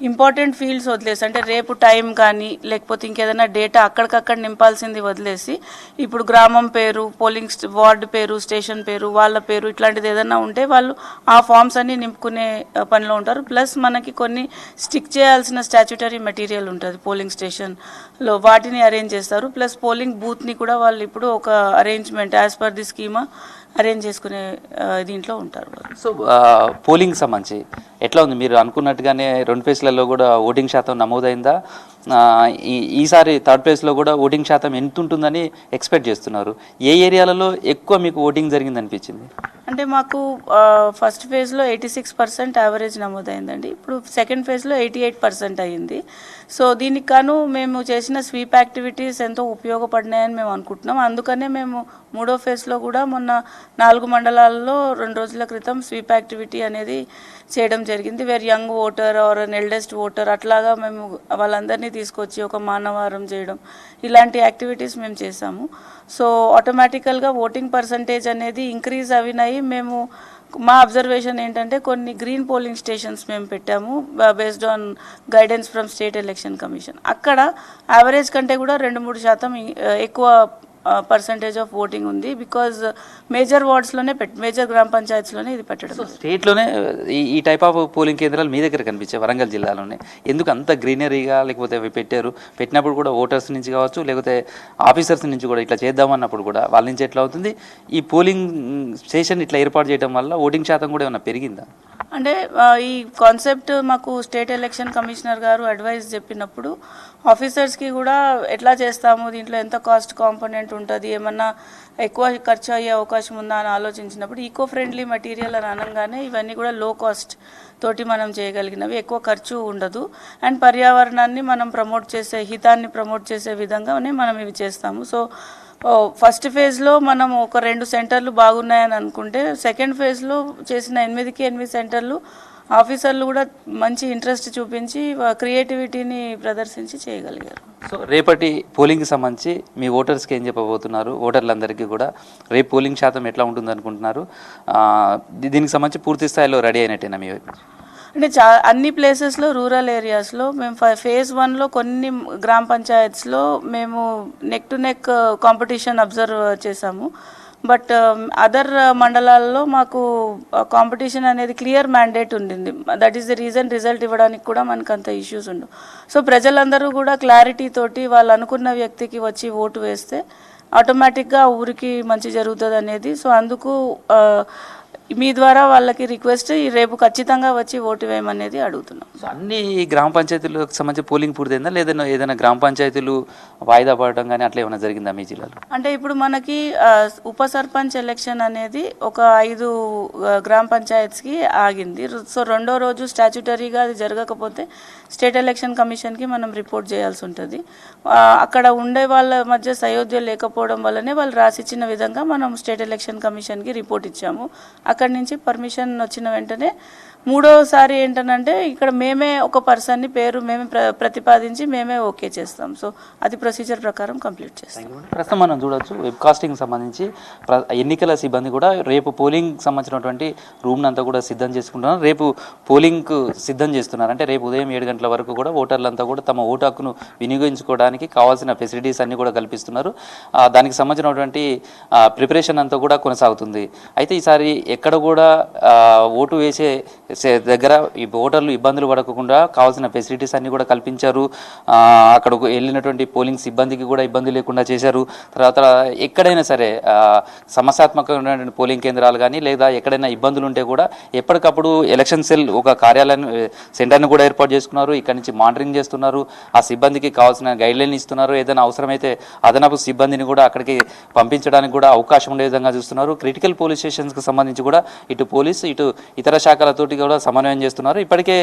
ఇంపార్టెంట్ ఫీల్డ్స్ వదిలేసి, అంటే రేపు టైం కానీ లేకపోతే ఇంకేదైనా డేటా అక్కడికక్కడ నింపాల్సింది వదిలేసి ఇప్పుడు గ్రామం పేరు, పోలింగ్ వార్డు పేరు, స్టేషన్ పేరు, వాళ్ళ పేరు ఇట్లాంటిది ఏదైనా ఉంటే వాళ్ళు ఆ ఫామ్స్ అన్ని నింపుకునే పనిలో ఉంటారు. ప్లస్ మనకి కొన్ని స్టిక్ చేయాల్సిన స్టాచ్యుటరీ మెటీరియల్ ఉంటుంది పోలింగ్ స్టేషన్లో, వాటిని అరేంజ్ చేస్తారు. ప్లస్ పోలింగ్ బూత్ని కూడా వాళ్ళు ఇప్పుడు ఒక arrangement as per the schema arrange చేసుకునే దీంట్లో ఉంటారు. సో పోలింగ్ సంబంధించి ఎట్లా ఉంది? మీరు అనుకున్నట్టుగానే 2 ఫేజ్లలో కూడా ఓటింగ్ శాతం నమోదైందా? ఈసారి థర్డ్ ఫేజ్లో కూడా ఓటింగ్ శాతం ఎంత ఉంటుందని ఎక్స్పెక్ట్ చేస్తున్నారు? ఏ ఏరియాలలో ఎక్కువ మీకు ఓటింగ్ జరిగింది అనిపించింది? అంటే మాకు ఫస్ట్ ఫేజ్లో 86% యావరేజ్ నమోదైందండి. ఇప్పుడు సెకండ్ ఫేజ్లో 88% అయ్యింది. సో దీనికి గాను మేము చేసిన స్వీప్ యాక్టివిటీస్ ఎంతో ఉపయోగపడినాయని మేము అనుకుంటున్నాం. అందుకనే మేము 3వ ఫేజ్లో కూడా మొన్న 4 మండలాల్లో 2 రోజుల క్రితం స్వీప్ యాక్టివిటీ అనేది చేయడం జరిగింది. Where young voter are eldest voter అట్లాగా మేము వాళ్ళందరినీ తీసుకొచ్చి ఒక మానవారం చేయడం, ఇలాంటి యాక్టివిటీస్ మేము చేసాము. సో ఆటోమేటికల్గా ఓటింగ్ పర్సంటేజ్ అనేది ఇంక్రీజ్ అవినాయి. మేము మా అబ్జర్వేషన్ ఏంటంటే కొన్ని గ్రీన్ పోలింగ్ స్టేషన్స్ మేము పెట్టాము based on guidance from state election commission. అక్కడ యావరేజ్ కంటే కూడా 2-3% ఎక్కువ పర్సంటేజ్ ఆఫ్ ఓటింగ్ ఉంది. బికాజ్ మేజర్ వార్డ్స్లోనే మేజర్ గ్రామ పంచాయత్స్లోనే ఇది పెట్టడం. స్టేట్లోనే ఈ టైప్ ఆఫ్ పోలింగ్ కేంద్రాలు మీ దగ్గర కనిపించాయి వరంగల్ జిల్లాలోనే. ఎందుకు అంత గ్రీనరీగా లేకపోతే అవి పెట్టారు? పెట్టినప్పుడు కూడా ఓటర్స్ నుంచి కావచ్చు లేకపోతే ఆఫీసర్స్ నుంచి కూడా ఇట్లా చేద్దామన్నప్పుడు కూడా వాళ్ళ నుంచి ఎట్లా అవుతుంది? ఈ పోలింగ్ స్టేషన్ ఇట్లా ఏర్పాటు చేయడం వల్ల ఓటింగ్ శాతం కూడా ఏమైనా పెరిగిందా? అంటే ఈ కాన్సెప్ట్ మాకు స్టేట్ ఎలక్షన్ కమిషనర్ గారు అడ్వైస్ చెప్పినప్పుడు ఆఫీసర్స్కి కూడా ఎట్లా చేస్తాము, దీంట్లో ఎంత కాస్ట్ కాంపోనెంట్ ఉంటుంది, ఏమన్నా ఎక్కువ ఖర్చు అయ్యే అవకాశం ఉందా అని ఆలోచించినప్పుడు ఈకో ఫ్రెండ్లీ మెటీరియల్ అని అనగానే ఇవన్నీ కూడా లో కాస్ట్ తోటి మనం చేయగలిగినవి, ఎక్కువ ఖర్చు ఉండదు. అండ్ పర్యావరణాన్ని మనం ప్రమోట్ చేసే, హితాన్ని ప్రమోట్ చేసే విధంగానే మనం ఇవి చేస్తాము. సో ఫస్ట్ ఫేజ్లో మనం ఒక 2 సెంటర్లు బాగున్నాయని అనుకుంటే సెకండ్ ఫేజ్లో చేసిన 8కి 8 సెంటర్లు ఆఫీసర్లు కూడా మంచి ఇంట్రెస్ట్ చూపించి క్రియేటివిటీని ప్రదర్శించి చేయగలిగారు. సో రేపటి పోలింగ్కి సంబంధించి మీ ఓటర్స్కి ఏం చెప్పబోతున్నారు? ఓటర్లందరికీ కూడా రేపు పోలింగ్ శాతం ఎట్లా ఉంటుంది అనుకుంటున్నారు? దీనికి సంబంధించి పూర్తి స్థాయిలో రెడీ అయినట్టేనా మీ వైపు? అంటే అన్ని ప్లేసెస్లో రూరల్ ఏరియాస్లో మేము ఫేజ్ 1లో కొన్ని గ్రామ పంచాయత్స్లో మేము neck to neck competition observe చేసాము. బట్ అదర్ మండలాల్లో మాకు కాంపిటీషన్ అనేది క్లియర్ మ్యాండేట్ ఉండింది. That is the reason result ఇవ్వడానికి కూడా మనకు అంత ఇష్యూస్ ఉండవు. సో ప్రజలందరూ కూడా క్లారిటీ తోటి వాళ్ళు అనుకున్న వ్యక్తికి వచ్చి ఓటు వేస్తే ఆటోమేటిక్గా ఊరికి మంచి జరుగుతుంది అనేది. సో అందుకు మీ ద్వారా వాళ్ళకి రిక్వెస్ట్ రేపు ఖచ్చితంగా వచ్చి ఓటు వేయమనేది అడుగుతున్నాం. సో అన్ని గ్రామ పంచాయతీలకు సంబంధించి పోలింగ్ పూర్తయిందా లేదా ఏదైనా గ్రామ పంచాయతీలు వాయిదా పడటం కానీ అట్లా ఏమైనా జరిగిందా మీ జిల్లాలో? అంటే ఇప్పుడు మనకి ఉప సర్పంచ్ ఎలక్షన్ అనేది ఒక 5 గ్రామ పంచాయత్స్కి ఆగింది. సో రెండో రోజు స్టాచ్యుటరీగా అది జరగకపోతే స్టేట్ ఎలక్షన్ కమిషన్కి మనం రిపోర్ట్ చేయాల్సి ఉంటుంది. అక్కడ ఉండే వాళ్ళ మధ్య సయోధ్య లేకపోవడం వల్లనే వాళ్ళు రాసిచ్చిన విధంగా మనం స్టేట్ ఎలక్షన్ కమిషన్కి రిపోర్ట్ ఇచ్చాము. అక్కడి నుంచి పర్మిషన్ వచ్చిన వెంటనే మూడోసారి ఏంటనంటే ఇక్కడ మేమే ఒక పర్సన్ని పేరు మేమే ప్రతిపాదించి మేమే ఓకే చేస్తాం. సో అది ప్రొసీజర్ ప్రకారం కంప్లీట్ చేస్తాం. ప్రస్తుతం మనం చూడొచ్చు వెబ్కాస్టింగ్ సంబంధించి ఎన్నికల సిబ్బంది కూడా రేపు పోలింగ్ సంబంధించినటువంటి రూమ్ని అంతా కూడా సిద్ధం చేసుకుంటున్నారు. రేపు పోలింగ్కు సిద్ధం చేస్తున్నారు. అంటే రేపు ఉదయం 7 గంటల వరకు కూడా ఓటర్లంతా కూడా తమ ఓటు హక్కును వినియోగించుకోవడానికి కావాల్సిన ఫెసిలిటీస్ అన్ని కూడా కల్పిస్తున్నారు. దానికి సంబంధించినటువంటి ప్రిపరేషన్ అంతా కూడా కొనసాగుతుంది. అయితే ఈసారి ఎక్కడ కూడా ఓటు వేసే దగ్గర ఈ ఓటర్లు ఇబ్బందులు పడకుండా కావాల్సిన ఫెసిలిటీస్ అన్ని కూడా కల్పించారు. అక్కడకు వెళ్ళినటువంటి పోలింగ్ సిబ్బందికి కూడా ఇబ్బంది లేకుండా చేశారు. తర్వాత ఎక్కడైనా సరే సమస్యాత్మకమైనటువంటి పోలింగ్ కేంద్రాలు కానీ లేదా ఎక్కడైనా ఇబ్బందులు ఉంటే కూడా ఎప్పటికప్పుడు ఎలక్షన్ సెల్ ఒక కార్యాలయం సెంటర్ని కూడా ఏర్పాటు చేసుకున్నారు. ఇక్కడ నుంచి మానిటరింగ్ చేస్తున్నారు. ఆ సిబ్బందికి కావాల్సిన గైడ్లైన్ ఇస్తున్నారు. ఏదైనా అవసరమైతే అదనపు సిబ్బందిని కూడా అక్కడికి పంపించడానికి కూడా అవకాశం ఉండే విధంగా చూస్తున్నారు. క్రిటికల్ పోలీస్ స్టేషన్స్కి సంబంధించి కూడా ఇటు పోలీసు ఇటు ఇతర శాఖలతోటి కూడా సమన్వయం చేస్తున్నారు. ఇప్పటికే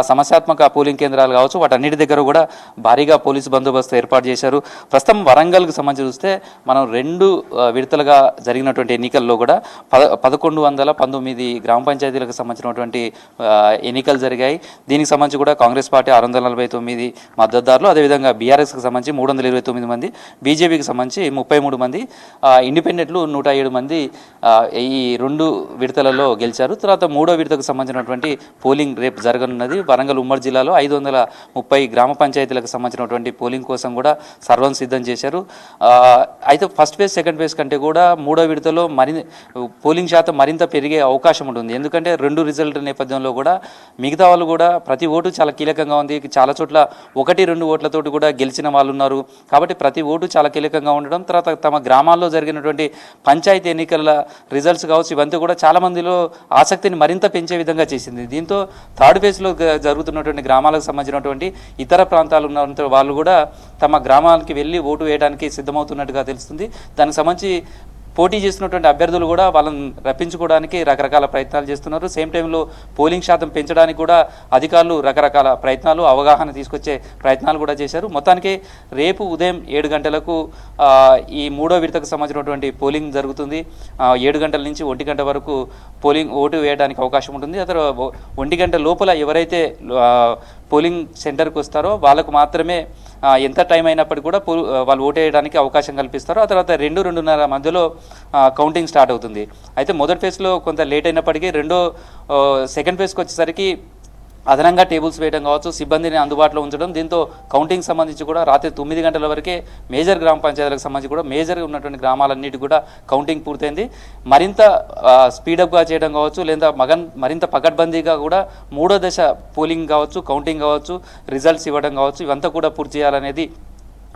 సమస్యాత్మక పోలింగ్ కేంద్రాలు కావచ్చు వాటన్నిటి దగ్గర కూడా భారీగా పోలీసు బందోబస్తు ఏర్పాటు చేశారు. ప్రస్తుతం వరంగల్కి సంబంధించి చూస్తే మనం 2 విడతలుగా జరిగినటువంటి ఎన్నికల్లో కూడా 1119 గ్రామ పంచాయతీలకు సంబంధించినటువంటి ఎన్నికలు జరిగాయి. దీనికి సంబంధించి కూడా కాంగ్రెస్ పార్టీ 649 మద్దతుదారులు, అదేవిధంగా బీఆర్ఎస్కి సంబంధించి 329 మంది, బీజేపీకి సంబంధించి 33 మంది, ఇండిపెండెంట్లు 107 మంది ఈ 2 విడతలలో గెలిచారు. తర్వాత 3వ విడతకు సంబంధించినటువంటి పోలింగ్ రేపు జరగనున్నది. వరంగల్ ఉమ్మడి జిల్లాలో 530 గ్రామ పంచాయతీలకు సంబంధించినటువంటి పోలింగ్ కోసం కూడా సర్వం సిద్ధం చేశారు. అయితే ఫస్ట్ ఫేజ్ సెకండ్ ఫేజ్ కంటే కూడా 3వ విడతలో పోలింగ్ శాతం మరింత పెరిగే అవకాశం ఉంటుంది. ఎందుకంటే 2 రిజల్ట్ నేపథ్యంలో కూడా మిగతా వాళ్ళు కూడా ప్రతి ఓటు చాలా కీలకంగా ఉంది. చాలా చోట్ల 1-2 ఓట్లతోటి కూడా గెలిచిన వాళ్ళు ఉన్నారు. కాబట్టి ప్రతి ఓటు చాలా కీలకంగా ఉండడం, తర్వాత తమ గ్రామాల్లో జరిగినటువంటి పంచాయతీ ఎన్నికల రిజల్ట్స్ కావచ్చు ఇవంతా కూడా చాలా మందిలో ఆసక్తిని మరింత పెంచే విధంగా చేసింది. దీంతో థర్డ్ ఫేజ్లో జరుగుతున్నటువంటి గ్రామాలకు సంబంధించినటువంటి ఇతర ప్రాంతాలు ఉన్న వాళ్ళు కూడా తమ గ్రామాలకి వెళ్ళి ఓటు వేయడానికి సిద్ధమవుతున్నట్టుగా తెలుస్తుంది. దానికి సంబంధించి పోటీ చేస్తున్నటువంటి అభ్యర్థులు కూడా వాళ్ళని రప్పించుకోవడానికి రకరకాల ప్రయత్నాలు చేస్తున్నారు. సేమ్ టైంలో పోలింగ్ శాతం పెంచడానికి కూడా అధికారులు రకరకాల ప్రయత్నాలు, అవగాహన తీసుకొచ్చే ప్రయత్నాలు కూడా చేశారు. మొత్తానికి రేపు ఉదయం 7 గంటలకు ఈ 3వ విడతకు సంబంధించినటువంటి పోలింగ్ జరుగుతుంది. 7 గంటల నుంచి 1 గంట వరకు పోలింగ్ ఓటు వేయడానికి అవకాశం ఉంటుంది. ఆ తర్వాత 1 గంట లోపల ఎవరైతే పోలింగ్ సెంటర్కి వస్తారో వాళ్ళకు మాత్రమే ఎంత టైం అయినప్పటికీ కూడా వాళ్ళు ఓటు వేయడానికి అవకాశం కల్పిస్తారు. ఆ తర్వాత 2-2:30 మధ్యలో కౌంటింగ్ స్టార్ట్ అవుతుంది. అయితే మొదటి ఫేజ్లో కొంత లేట్ అయినప్పటికీ సెకండ్ ఫేజ్కి వచ్చేసరికి అదనంగా టేబుల్స్ వేయడం కావచ్చు, సిబ్బందిని అందుబాటులో ఉంచడం, దీంతో కౌంటింగ్ సంబంధించి కూడా రాత్రి 9 గంటల వరకే మేజర్ గ్రామ పంచాయతీలకు సంబంధించి కూడా మేజర్గా ఉన్నటువంటి గ్రామాలన్నిటి కూడా కౌంటింగ్ పూర్తయింది. మరింత స్పీడప్గా చేయడం కావచ్చు, లేదా మరింత పకడ్బందీగా కూడా 3వ దశ పోలింగ్ కావచ్చు, కౌంటింగ్ కావచ్చు, రిజల్ట్స్ ఇవ్వడం కావచ్చు, ఇవంతా కూడా పూర్తి చేయాలనేది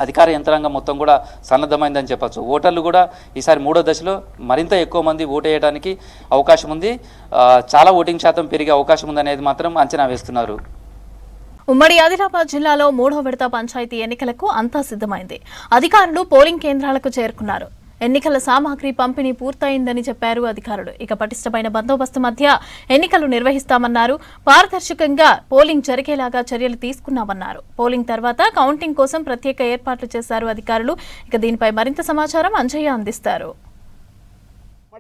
అధికార యంత్రాంగం మొత్తం కూడా సన్నద్ధమైందని చెప్పచ్చు. ఓటర్లు కూడా ఈసారి 3వ దశలో మరింత ఎక్కువ మంది ఓటు వేయడానికి అవకాశం ఉంది. చాలా ఓటింగ్ శాతం పెరిగే అవకాశం ఉందనేది మాత్రం అంచనా వేస్తున్నారు. ఉమ్మడి ఆదిలాబాద్ జిల్లాలో 3వ విడత పంచాయతీ ఎన్నికలకు అంతా సిద్ధమైంది. అధికారులు పోలింగ్ కేంద్రాలకు చేరుకున్నారు. ఎన్నికల సామాగ్రి పంపిణీ పూర్తయిందని చెప్పారు అధికారులు. ఇక పటిష్టమైన బందోబస్తు మధ్య ఎన్నికలు నిర్వహిస్తామన్నారు. పారదర్శకంగా పోలింగ్ జరిగేలాగా చర్యలు తీసుకున్నామన్నారు. పోలింగ్ తర్వాత కౌంటింగ్ కోసం ప్రత్యేక ఏర్పాట్లు చేశారు అధికారులు. ఇక దీనిపై మరింత సమాచారం అంజయ్య అందిస్తారు.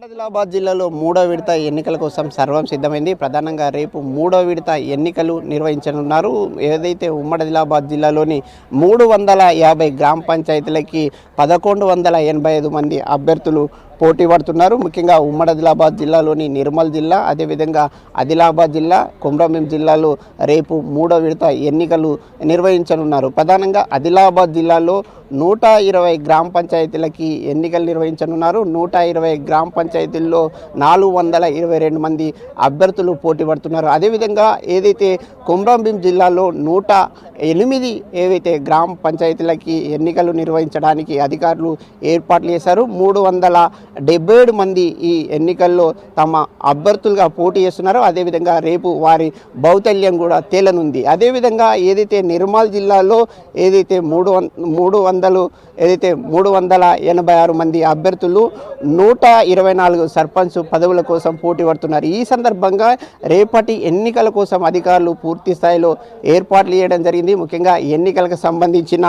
ఆదిలాబాద్ జిల్లాలో 3వ విడత ఎన్నికల కోసం సర్వం సిద్ధమైంది. ప్రధానంగా రేపు 3వ విడత ఎన్నికలు నిర్వహించనున్నారు. ఏదైతే ఉమ్మడి ఆదిలాబాద్ జిల్లాలోని 350 గ్రామ పంచాయతీలకి 1185 మంది అభ్యర్థులు పోటీ పడుతున్నారు. ముఖ్యంగా ఉమ్మడి ఆదిలాబాద్ జిల్లాలోని నిర్మల్ జిల్లా, అదేవిధంగా ఆదిలాబాద్ జిల్లా, కొమరంభీం జిల్లాలో రేపు 3వ విడత ఎన్నికలు నిర్వహించనున్నారు. ప్రధానంగా ఆదిలాబాద్ జిల్లాలో 120 గ్రామ పంచాయతీలకి ఎన్నికలు నిర్వహించనున్నారు. 120 గ్రామ పంచాయతీల్లో 422 మంది అభ్యర్థులు పోటీ పడుతున్నారు. అదేవిధంగా ఏదైతే కొమరంభీం జిల్లాలో 108 ఏవైతే గ్రామ పంచాయతీలకి ఎన్నికలు నిర్వహించడానికి అధికారులు ఏర్పాట్లు చేశారు. 377 మంది ఈ ఎన్నికల్లో తమ అభ్యర్థులుగా పోటీ చేస్తున్నారు. అదేవిధంగా రేపు వారి భౌతల్యం కూడా తేలనుంది. అదేవిధంగా ఏదైతే నిర్మల్ జిల్లాలో ఏదైతే 386 మంది అభ్యర్థులు 124 సర్పంచ్ పదవుల కోసం పోటీ పడుతున్నారు. ఈ సందర్భంగా రేపటి ఎన్నికల కోసం అధికారులు పూర్తి స్థాయిలో ఏర్పాట్లు చేయడం జరిగింది. ముఖ్యంగా ఎన్నికలకు సంబంధించిన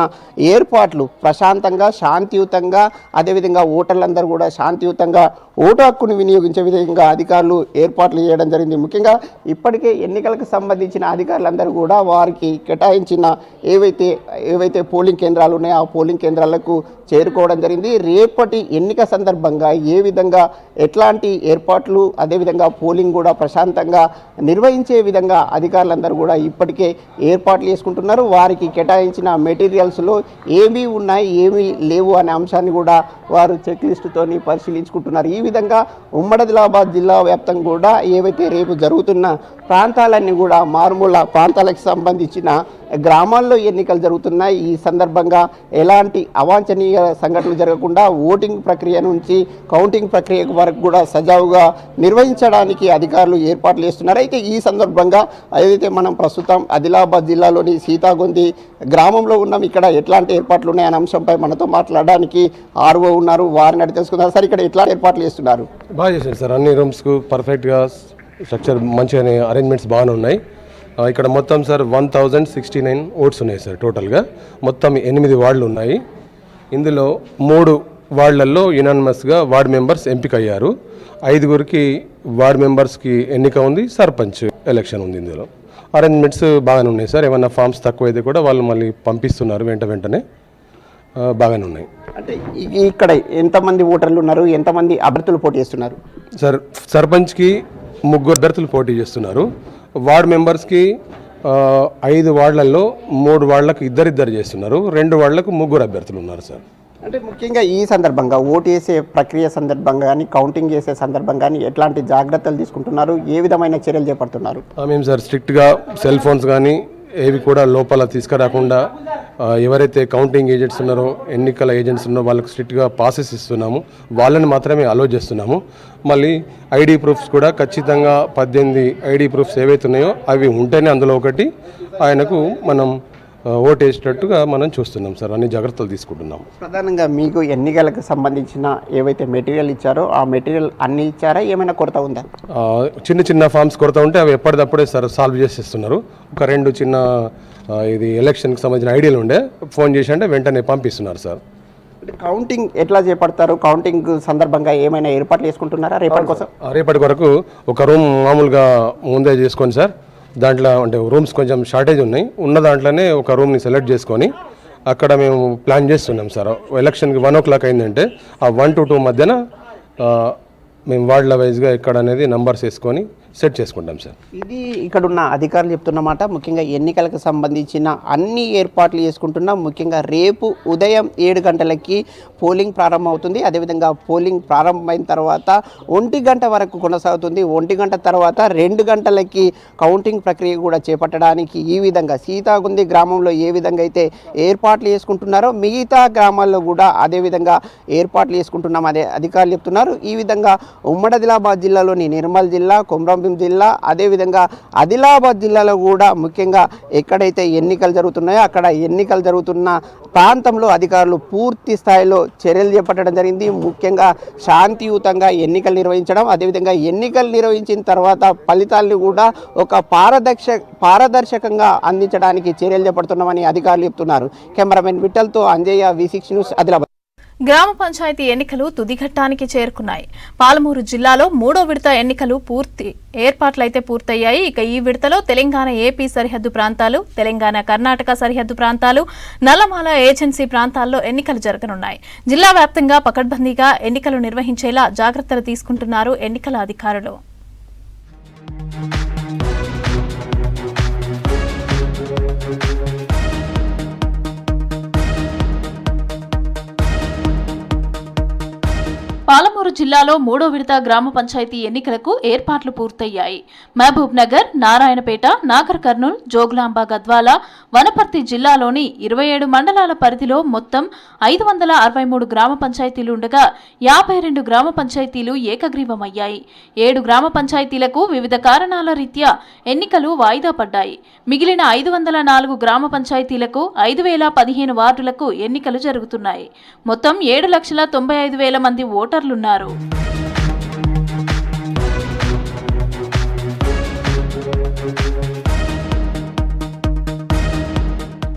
ఏర్పాట్లు ప్రశాంతంగా, శాంతియుతంగా, అదేవిధంగా ఓటర్లందరూ కూడా శాంతియుతంగా ఓటు హక్కును వినియోగించే విధంగా అధికారులు ఏర్పాట్లు చేయడం జరిగింది. ముఖ్యంగా ఇప్పటికే ఎన్నికలకు సంబంధించిన అధికారులందరూ కూడా వారికి కేటాయించిన ఏవైతే పోలింగ్ కేంద్రాలు ఉన్నాయో ఆ పోలింగ్ కేంద్రాలకు చేరుకోవడం జరిగింది. రేపటి ఎన్నిక సందర్భంగా ఏ విధంగా ఎట్లాంటి ఏర్పాట్లు, అదేవిధంగా పోలింగ్ కూడా ప్రశాంతంగా నిర్వహించే విధంగా అధికారులందరూ కూడా ఇప్పటికే ఏర్పాట్లు చేసుకుంటున్నారు. వారికి కేటాయించిన మెటీరియల్స్లో ఏమీ ఉన్నాయి, ఏమీ లేవు అనే అంశాన్ని కూడా వారు చెక్ లిస్టుతోని పరిశీలించుకుంటున్నారు. ఈ విధంగా ఉమ్మడి ఆదిలాబాద్ జిల్లా వ్యాప్తంగా కూడా ఏవైతే రేపు జరుగుతున్న ప్రాంతాలన్నీ కూడా మారుమూల ప్రాంతాలకు సంబంధించిన గ్రామాల్లో ఎన్నికలు జరుగుతున్నాయి. ఈ సందర్భంగా ఎలాంటి అవాంఛనీయ సంఘటనలు జరగకుండా ఓటింగ్ ప్రక్రియ నుంచి కౌంటింగ్ ప్రక్రియ వరకు కూడా సజావుగా నిర్వహించడానికి అధికారులు ఏర్పాట్లు చేస్తున్నారు. అయితే ఈ సందర్భంగా ఏదైతే మనం ప్రస్తుతం ఆదిలాబాద్ జిల్లాలోని సీతాగొంది గ్రామంలో ఉన్నాం, ఇక్కడ ఎట్లాంటి ఏర్పాట్లు ఉన్నాయనే అంశంపై మనతో మాట్లాడడానికి ఆర్ఓ ఉన్నారు, వారిని అడిగి తెలుసుకున్నారు. సార్, ఇక్కడ ఎట్లా ఏర్పాట్లు చేస్తున్నారు? బాగా చేశారు సార్, అన్ని రూమ్స్కు పర్ఫెక్ట్గా స్ట్రక్చర్ మంచిగా అరేంజ్మెంట్స్ బాగానే ఉన్నాయి. ఇక్కడ మొత్తం సార్ 1069 ఓట్స్ ఉన్నాయి సార్. టోటల్గా మొత్తం 8 వార్డులు ఉన్నాయి. ఇందులో 3 వార్డులలో యునానిమస్గా వార్డ్ మెంబర్స్ ఎంపిక అయ్యారు. 5గురికి వార్డ్ మెంబర్స్కి ఎన్నిక ఉంది, సర్పంచ్ ఎలక్షన్ ఉంది. ఇందులో అరేంజ్మెంట్స్ బాగానే ఉన్నాయి సార్. ఏమన్నా ఫామ్స్ తక్కువైతే కూడా వాళ్ళు మళ్ళీ పంపిస్తున్నారు వెంటనే. బాగానే ఉన్నాయి. అంటే ఇక్కడ ఎంతమంది ఓటర్లు ఉన్నారు, ఎంతమంది అభ్యర్థులు పోటీ చేస్తున్నారు? సార్, సర్పంచ్కి 3 అభ్యర్థులు పోటీ చేస్తున్నారు. వార్డ్ మెంబర్స్కి 5 వార్డులలో 3 వార్డులకు ఇద్దరు చేస్తున్నారు. 2 వార్డులకు 3 అభ్యర్థులు ఉన్నారు సార్. అంటే ముఖ్యంగా ఈ సందర్భంగా ఓటు వేసే ప్రక్రియ సందర్భంగా కానీ, కౌంటింగ్ చేసే సందర్భంగా కానీ ఎట్లాంటి జాగ్రత్తలు తీసుకుంటున్నారు, ఏ విధమైన చర్యలు చేపడుతున్నారు? మేము సార్ స్ట్రిక్ట్గా సెల్ ఫోన్స్ కానీ ఏవి కూడా లోపల తీసుకురాకుండా ఎవరైతే కౌంటింగ్ ఏజెంట్స్ ఉన్నారో, ఎన్నికల ఏజెంట్స్ ఉన్నారో వాళ్ళకి స్ట్రిక్ట్గా పాసెస్ ఇస్తున్నాము. వాళ్ళని మాత్రమే అలో చేస్తున్నాము. మళ్ళీ ఐడి ప్రూఫ్స్ కూడా ఖచ్చితంగా 18 ఐడి ప్రూఫ్స్ ఏవైతే ఉన్నాయో అవి ఉంటేనే అందులో ఒకటి ఆయనకు మనం ఓటు వేసేటట్టుగా మనం చూస్తున్నాం సార్. అన్ని జాగ్రత్తలు తీసుకుంటున్నాం. ప్రధానంగా మీకు ఎన్నికలకు సంబంధించిన ఏవైతే మెటీరియల్ ఇచ్చారో ఆ మెటీరియల్ అన్ని ఇచ్చారా, ఏమైనా కొరత ఉందా? చిన్న ఫామ్స్ కొరత ఉంటే అవి ఎప్పటికప్పుడే సార్ సాల్వ్ చేసేస్తున్నారు. ఒక 2 చిన్న ఇది ఎలక్షన్కి సంబంధించిన ఐడియాలు ఉండే ఫోన్ చేసి అంటే వెంటనే పంపిస్తున్నారు సార్. కౌంటింగ్ ఎట్లా చేపడతారు? కౌంటింగ్ సందర్భంగా ఏమైనా ఏర్పాట్లు చేసుకుంటున్నారా రేపటి కోసం? రేపటి వరకు ఒక రూమ్ మామూలుగా ముందే చేసుకొని సార్, దాంట్లో అంటే రూమ్స్ కొంచెం షార్టేజ్ ఉన్నాయి. ఉన్న దాంట్లోనే ఒక రూమ్ని సెలెక్ట్ చేసుకొని అక్కడ మేము ప్లాన్ చేస్తున్నాం సార్. ఎలక్షన్కి 1 o'clock అయిందంటే ఆ 1 to 2 మధ్యన మేము వార్డుల వైజ్గా ఎక్కడ అనేది నంబర్స్ వేసుకొని సెట్ చేసుకుంటాం సార్. ఇది ఇక్కడున్న అధికారులు చెప్తున్నమాట. ముఖ్యంగా ఎన్నికలకు సంబంధించిన అన్ని ఏర్పాట్లు చేసుకుంటున్నాం. ముఖ్యంగా రేపు ఉదయం 7 గంటలకి పోలింగ్ ప్రారంభమవుతుంది. అదేవిధంగా పోలింగ్ ప్రారంభమైన తర్వాత 1 గంట వరకు కొనసాగుతుంది. 1 గంట తర్వాత 2 గంటలకి కౌంటింగ్ ప్రక్రియ కూడా చేపట్టడానికి ఈ విధంగా సీతాగుంది గ్రామంలో ఏ విధంగా అయితే ఏర్పాట్లు చేసుకుంటున్నారో మిగతా గ్రామాల్లో కూడా అదేవిధంగా ఏర్పాట్లు చేసుకుంటున్నాం అదే అధికారులు చెప్తున్నారు. ఈ విధంగా ఉమ్మడి ఆదిలాబాద్ జిల్లాలోని నిర్మల్ జిల్లా, కొమరంభీం జిల్లా, అదేవిధంగా ఆదిలాబాద్ జిల్లాలో కూడా ముఖ్యంగా ఎక్కడైతే ఎన్నికలు జరుగుతున్నాయో అక్కడ ఎన్నికలు జరుగుతున్న ప్రాంతంలో అధికారులు పూర్తి స్థాయిలో చర్యలు చేపట్టడం జరిగింది. ముఖ్యంగా శాంతియుతంగా ఎన్నికలు నిర్వహించడం, అదేవిధంగా ఎన్నికలు నిర్వహించిన తర్వాత ఫలితాలను కూడా ఒక పారదర్శకంగా అందించడానికి చర్యలు చేపడుతున్నామని అధికారులు చెప్తున్నారు. కెమెరామెన్ విఠల్తో అంజయ్య, V6 న్యూస్, ఆదిలాబాద్. గ్రామ పంచాయతీ ఎన్నికలు తుదిఘట్టానికి చేరుకున్నాయి. పాలమూరు జిల్లాలో 3వ విడత ఎన్నికలు ఏర్పాట్లయితే పూర్తయ్యాయి. ఇక ఈ విడతలో తెలంగాణ ఏపీ సరిహద్దు ప్రాంతాలు, తెలంగాణ కర్ణాటక సరిహద్దు ప్రాంతాలు, నల్లమాల ఏజెన్సీ ప్రాంతాల్లో ఎన్నికలు జరగనున్నాయి. జిల్లా వ్యాప్తంగా పకడ్బందీగా ఎన్నికలు నిర్వహించేలా జాగ్రత్తలు తీసుకుంటున్నారు ఎన్నికల అధికారులు. పాలమూరు జిల్లాలో 3వ విడత గ్రామ పంచాయతీ ఎన్నికలకు ఏర్పాట్లు పూర్తయ్యాయి. మహబూబ్ నగర్, నారాయణపేట, నాగర్ కర్నూల్, జోగులాంబ, గద్వాల, వనపర్తి జిల్లాలోని 27 మండలాల పరిధిలో మొత్తం 563 గ్రామ పంచాయతీలు ఉండగా 52 గ్రామ పంచాయతీలు ఏకగ్రీవమయ్యాయి. 7 గ్రామ పంచాయతీలకు వివిధ కారణాల రీత్యా ఎన్నికలు వాయిదా పడ్డాయి. మిగిలిన 504 గ్రామ పంచాయతీలకు 5015 వార్డులకు ఎన్నికలు జరుగుతున్నాయి. మొత్తం 7,95,000 మంది ఓటర్లున్నారు.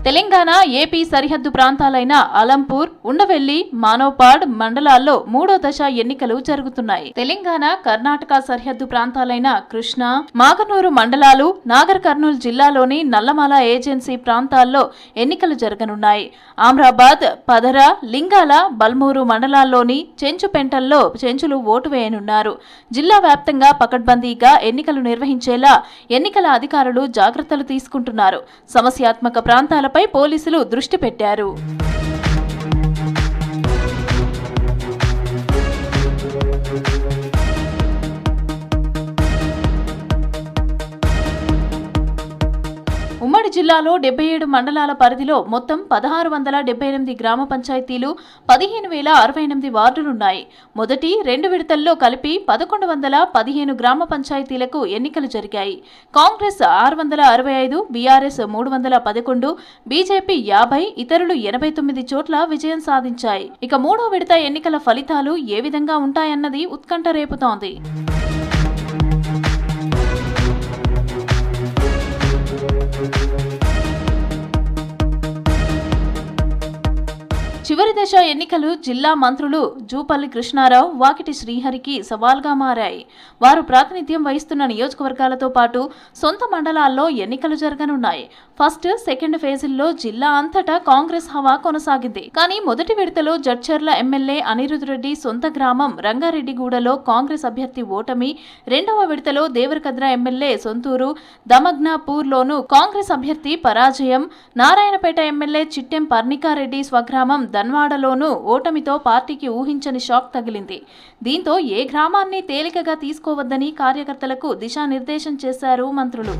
తెలంగాణ ఏపీ సరిహద్దు ప్రాంతాలైన అలంపూర్, ఉండవెల్లి, మానోపాడ్ మండలాల్లో 3వ దశ ఎన్నికలు జరుగుతున్నాయి. తెలంగాణ కర్ణాటక సరిహద్దు ప్రాంతాలైన కృష్ణా, మాగనూరు మండలాలు, నాగర్ కర్నూల్ జిల్లాలోని నల్లమాల ఏజెన్సీ ప్రాంతాల్లో ఎన్నికలు జరగనున్నాయి. ఆమ్రాబాద్, పదర, లింగాల, బల్మూరు మండలాల్లోని చెంచుపెంటల్లో చెంచులు ఓటు వేయనున్నారు. జిల్లా వ్యాప్తంగా పకడ్బందీగా ఎన్నికలు నిర్వహించేలా ఎన్నికల అధికారులు జాగ్రత్తలు తీసుకుంటున్నారు. సమస్యాత్మక ప్రాంతాల పోలీసులు దృష్టి పెట్టారు. ఉమ్మడి జిల్లాలో 77 మండలాల పరిధిలో మొత్తం 1678 గ్రామ పంచాయతీలు, 15,068 వార్డులున్నాయి. మొదటి 2 విడతల్లో కలిపి 1115 గ్రామ పంచాయతీలకు ఎన్నికలు జరిగాయి. కాంగ్రెస్ 665, బీఆర్ఎస్ 311, బీజేపీ 50, ఇతరులు 89 చోట్ల విజయం సాధించాయి. ఇక 3వ విడత ఎన్నికల ఫలితాలు ఏ విధంగా ఉంటాయన్నది ఉత్కంఠ రేపుతోంది. చివరి దశ ఎన్నికలు జిల్లా మంత్రులు జూపల్లి కృష్ణారావు, వాకిటి శ్రీహరికి సవాల్గా మారాయి. వారు ప్రాతినిధ్యం వహిస్తున్న నియోజకవర్గాలతో పాటు సొంత మండలాల్లో ఎన్నికలు జరగనున్నాయి. ఫస్ట్, సెకండ్ ఫేజుల్లో జిల్లా అంతటా కాంగ్రెస్ హవా కొనసాగింది. కానీ మొదటి విడతలో జడ్చర్ల ఎమ్మెల్యే అనిరుద్ రెడ్డి సొంత గ్రామం రంగారెడ్డిగూడలో కాంగ్రెస్ అభ్యర్థి ఓటమి, 2వ విడతలో దేవరకద్ర ఎమ్మెల్యే సొంతూరు దమగ్నాపూర్లోనూ కాంగ్రెస్ అభ్యర్థి పరాజయం, నారాయణపేట ఎమ్మెల్యే చిట్టెం పర్ణికారెడ్డి స్వగ్రామం ధన్వాడలోనూ ఓటమితో పార్టీకి ఊహించని షాక్ తగిలింది. దీంతో ఏ గ్రామాన్ని తేలికగా తీసుకోవద్దని కార్యకర్తలకు దిశానిర్దేశం చేశారు మంత్రులు.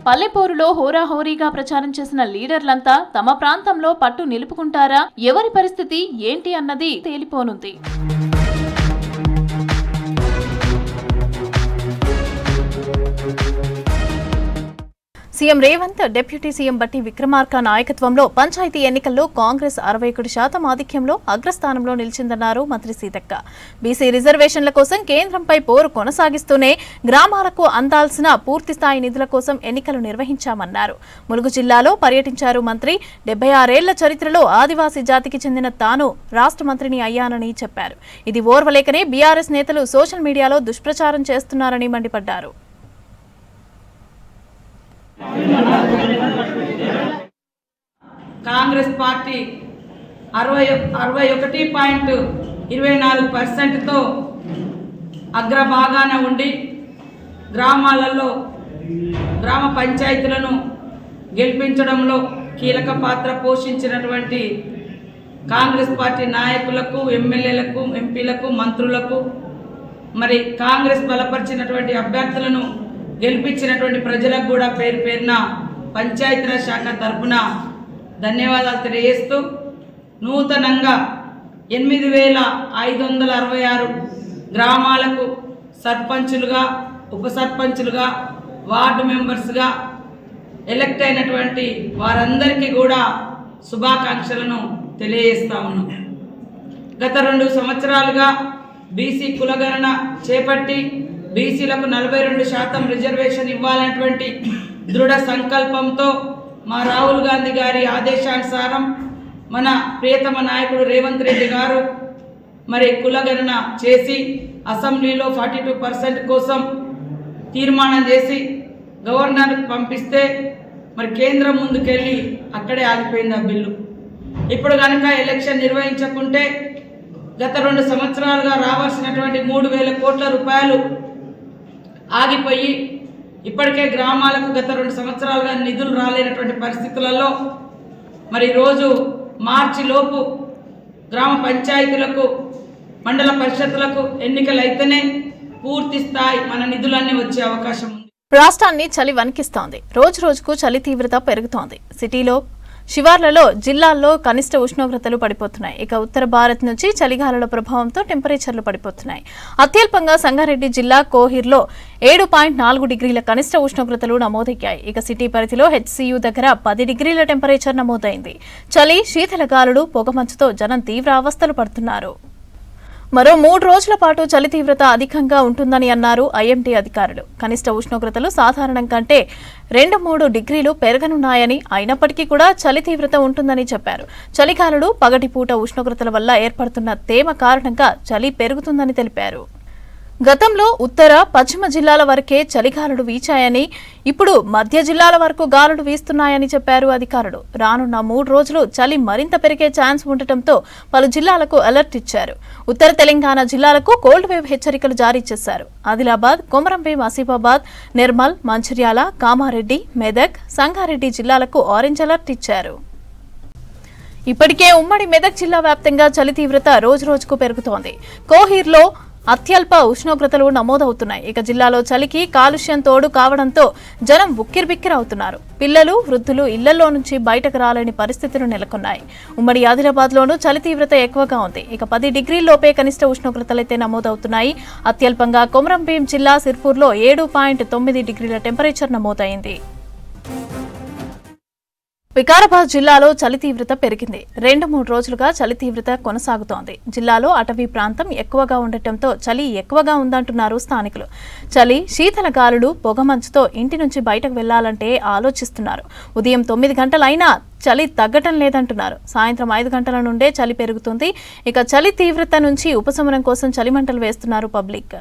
పల్లెపోరులో హోరాహోరీగా ప్రచారం చేసిన లీడర్లంతా తమ ప్రాంతంలో పట్టు నిలుపుకుంటారా, ఎవరి పరిస్థితి ఏంటి అన్నది తేలిపోనుంది. సీఎం రేవంత్, డిప్యూటీ సీఎం బట్టి విక్రమార్క నాయకత్వంలో పంచాయతీ ఎన్నికల్లో కాంగ్రెస్ 61% ఆధిక్యంలో అగ్రస్థానంలో నిలిచిందన్నారు మంత్రి సీతక్క. బీసీ రిజర్వేషన్ల కోసం కేంద్రంపై పోరు కొనసాగిస్తూనే గ్రామాలకు అందాల్సిన పూర్తిస్థాయి నిధుల కోసం ఎన్నికలు నిర్వహించామన్నారు. ములుగు జిల్లాలో పర్యటించారు మంత్రి. 76 ఏళ్ల చరిత్రలో ఆదివాసీ జాతికి చెందిన తాను రాష్ట్ర మంత్రిని అయ్యానని చెప్పారు. ఇది ఓర్వలేకనే బీఆర్ఎస్ నేతలు సోషల్ మీడియాలో దుష్ప్రచారం చేస్తున్నారని మండిపడ్డారు. కాంగ్రెస్ పార్టీ 61.24%తో అగ్రభాగాన ఉండి గ్రామాలలో గ్రామ పంచాయతీలను గెలిపించడంలో కీలక పాత్ర పోషించినటువంటి కాంగ్రెస్ పార్టీ నాయకులకు, ఎమ్మెల్యేలకు, ఎంపీలకు, మంత్రులకు, మరి కాంగ్రెస్ బలపరిచినటువంటి అభ్యర్థులను గెలిపించినటువంటి ప్రజలకు కూడా పేరు పేరున పంచాయతీరాజ్ శాఖ తరఫున ధన్యవాదాలు తెలియజేస్తూ, నూతనంగా 8,566 గ్రామాలకు సర్పంచులుగా, ఉప సర్పంచులుగా, వార్డు మెంబర్స్గా ఎలక్ట్ అయినటువంటి వారందరికీ కూడా శుభాకాంక్షలను తెలియజేస్తా ఉన్నాం. గత 2 సంవత్సరాలుగా బీసీ కులగణన చేపట్టి బీసీలకు 42% రిజర్వేషన్ ఇవ్వాలన్నటువంటి దృఢ సంకల్పంతో మా రాహుల్ గాంధీ గారి ఆదేశానుసారం మన ప్రియతమ నాయకుడు రేవంత్ రెడ్డి గారు మరి కులగణన చేసి అసెంబ్లీలో 42% కోసం తీర్మానం చేసి గవర్నర్ పంపిస్తే మరి కేంద్రం ముందుకెళ్ళి అక్కడే ఆగిపోయింది ఆ బిల్లు. ఇప్పుడు కనుక ఎలక్షన్ నిర్వహించకుంటే గత 2 సంవత్సరాలుగా రావాల్సినటువంటి 3,000 కోట్ల రూపాయలు ఆగిపోయి ఇప్పటికే గ్రామాలకు గత 2 సంవత్సరాలుగా నిధులు రాలేనటువంటి పరిస్థితులలో మరి రోజు మార్చి లోపు గ్రామ పంచాయతీలకు మండల పరిషత్తులకు ఎన్నికలు అయితేనే పూర్తి స్థాయి మన నిధులన్నీ వచ్చే అవకాశం ఉంది. రాష్ట్రాన్ని చలి వణికిస్తోంది. రోజు రోజుకు చలి తీవ్రత పెరుగుతోంది. సిటీలో శివార్లలో జిల్లాల్లో కనిష్ట ఉష్ణోగ్రతలు పడిపోతున్నాయి. ఇక ఉత్తర భారత్ నుంచి చలిగాలుల ప్రభావంతో టెంపరేచర్లు పడిపోతున్నాయి. అత్యల్పంగా సంగారెడ్డి జిల్లా కోహిర్లో 7.4 డిగ్రీల కనిష్ట ఉష్ణోగ్రతలు నమోదయ్యాయి. ఇక సిటీ పరిధిలో హెచ్సియు దగ్గర 10 డిగ్రీల టెంపరేచర్ నమోదైంది. చలి, శీతల గాలులు, పొగమంచుతో జనం తీవ్ర అవస్థలు పడుతున్నారు. మరో 3 రోజుల పాటు చలి తీవ్రత అధికంగా ఉంటుందని అన్నారు ఐఎండీ అధికారులు. కనిష్ట ఉష్ణోగ్రతలు సాధారణం కంటే 2-3 డిగ్రీలు పెరగనున్నాయని, అయినప్పటికీ కూడా చలి తీవ్రత ఉంటుందని చెప్పారు. చలిగాలులు, పగటిపూట ఉష్ణోగ్రతల వల్ల ఏర్పడుతున్న తేమ కారణంగా చలి పెరుగుతుందని తెలిపారు. గతంలో ఉత్తర, పశ్చిమ జిల్లాల వరకే చలిగాలులు వీచాయని, ఇప్పుడు మధ్య జిల్లాల వరకు గాలులు వీస్తున్నాయని చెప్పారు అధికారులు. రానున్న 3 రోజులు చలి మరింత పెరిగే ఛాన్స్ ఉండటంతో పలు జిల్లాలకు అలర్ట్ ఇచ్చారు. ఉత్తర తెలంగాణ జిల్లాలకు కోల్డ్ వేవ్ హెచ్చరికలు జారీ చేశారు. ఆదిలాబాద్, కొమరంభీం, ఆసిఫాబాద్, నిర్మల్, మంచిర్యాల, కామారెడ్డి, మెదక్, సంగారెడ్డి జిల్లాలకు ఆరెంజ్ అలర్ట్ ఇచ్చారు. ఇప్పటికే ఉమ్మడి మెదక్ జిల్లా వ్యాప్తంగా చలి తీవ్రత రోజురోజుకు పెరుగుతోంది. కోహిర్లో అత్యల్ప ఉష్ణోగ్రతలు నమోదవుతున్నాయి. ఇక జిల్లాలో చలికి కాలుష్యం తోడు కావడంతో జనం ఉక్కిరిబిక్కిరవుతున్నారు. పిల్లలు, వృద్ధులు ఇళ్లలో నుంచి బయటకు రాలేని పరిస్థితులు నెలకొన్నాయి. ఉమ్మడి ఆదిలాబాద్లోనూ చలి తీవ్రత ఎక్కువగా ఉంది. ఇక 10 డిగ్రీల్లోపే కనిష్ట ఉష్ణోగ్రతలైతే నమోదవుతున్నాయి. అత్యల్పంగా కొమరంభీం జిల్లా సిర్పూర్లో 7.9 డిగ్రీల టెంపరేచర్ నమోదైంది. వికారాబాద్ జిల్లాలో చలి తీవ్రత పెరిగింది. 2-3 రోజులుగా చలి తీవ్రత కొనసాగుతోంది. జిల్లాలో అటవీ ప్రాంతం ఎక్కువగా ఉండటంతో చలి ఎక్కువగా ఉందంటున్నారు స్థానికులు. చలి, శీతల గాలులు, పొగమంచుతో ఇంటి నుంచి బయటకు వెళ్లాలంటే ఆలోచిస్తున్నారు. ఉదయం 9 గంటలైనా చలి తగ్గటం లేదంటున్నారు. సాయంత్రం 5 గంటల నుండే చలి పెరుగుతుంది. ఇక చలి తీవ్రత నుంచి ఉపశమనం కోసం చలిమంటలు వేస్తున్నారు పబ్లిక్.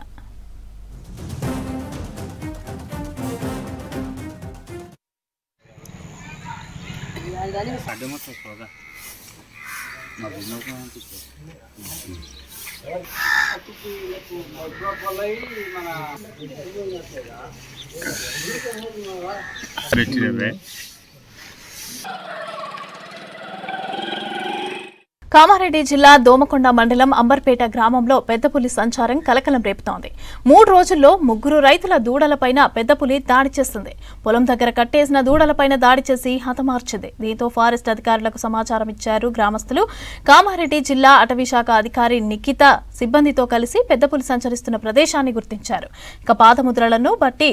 కామారెడ్డి జిల్లా దోమకొండ మండలం అంబర్పేట గ్రామంలో పెద్దపులి సంచారం కలకలం రేపుతోంది. 3 రోజుల్లో 3 రైతుల దూడలపైన పెద్దపులి దాడి చేస్తుంది. పొలం దగ్గర కట్టేసిన దూడలపైన దాడి చేసి హతమార్చింది. దీంతో ఫారెస్ట్ అధికారులకు సమాచారం ఇచ్చారు గ్రామస్తులు. కామారెడ్డి జిల్లా అటవీ శాఖ అధికారి నిఖిత సిబ్బందితో కలిసి పెద్దపులి సంచరిస్తున్న ప్రదేశాన్ని గుర్తించారు. ఇక పాదముద్రలను బట్టి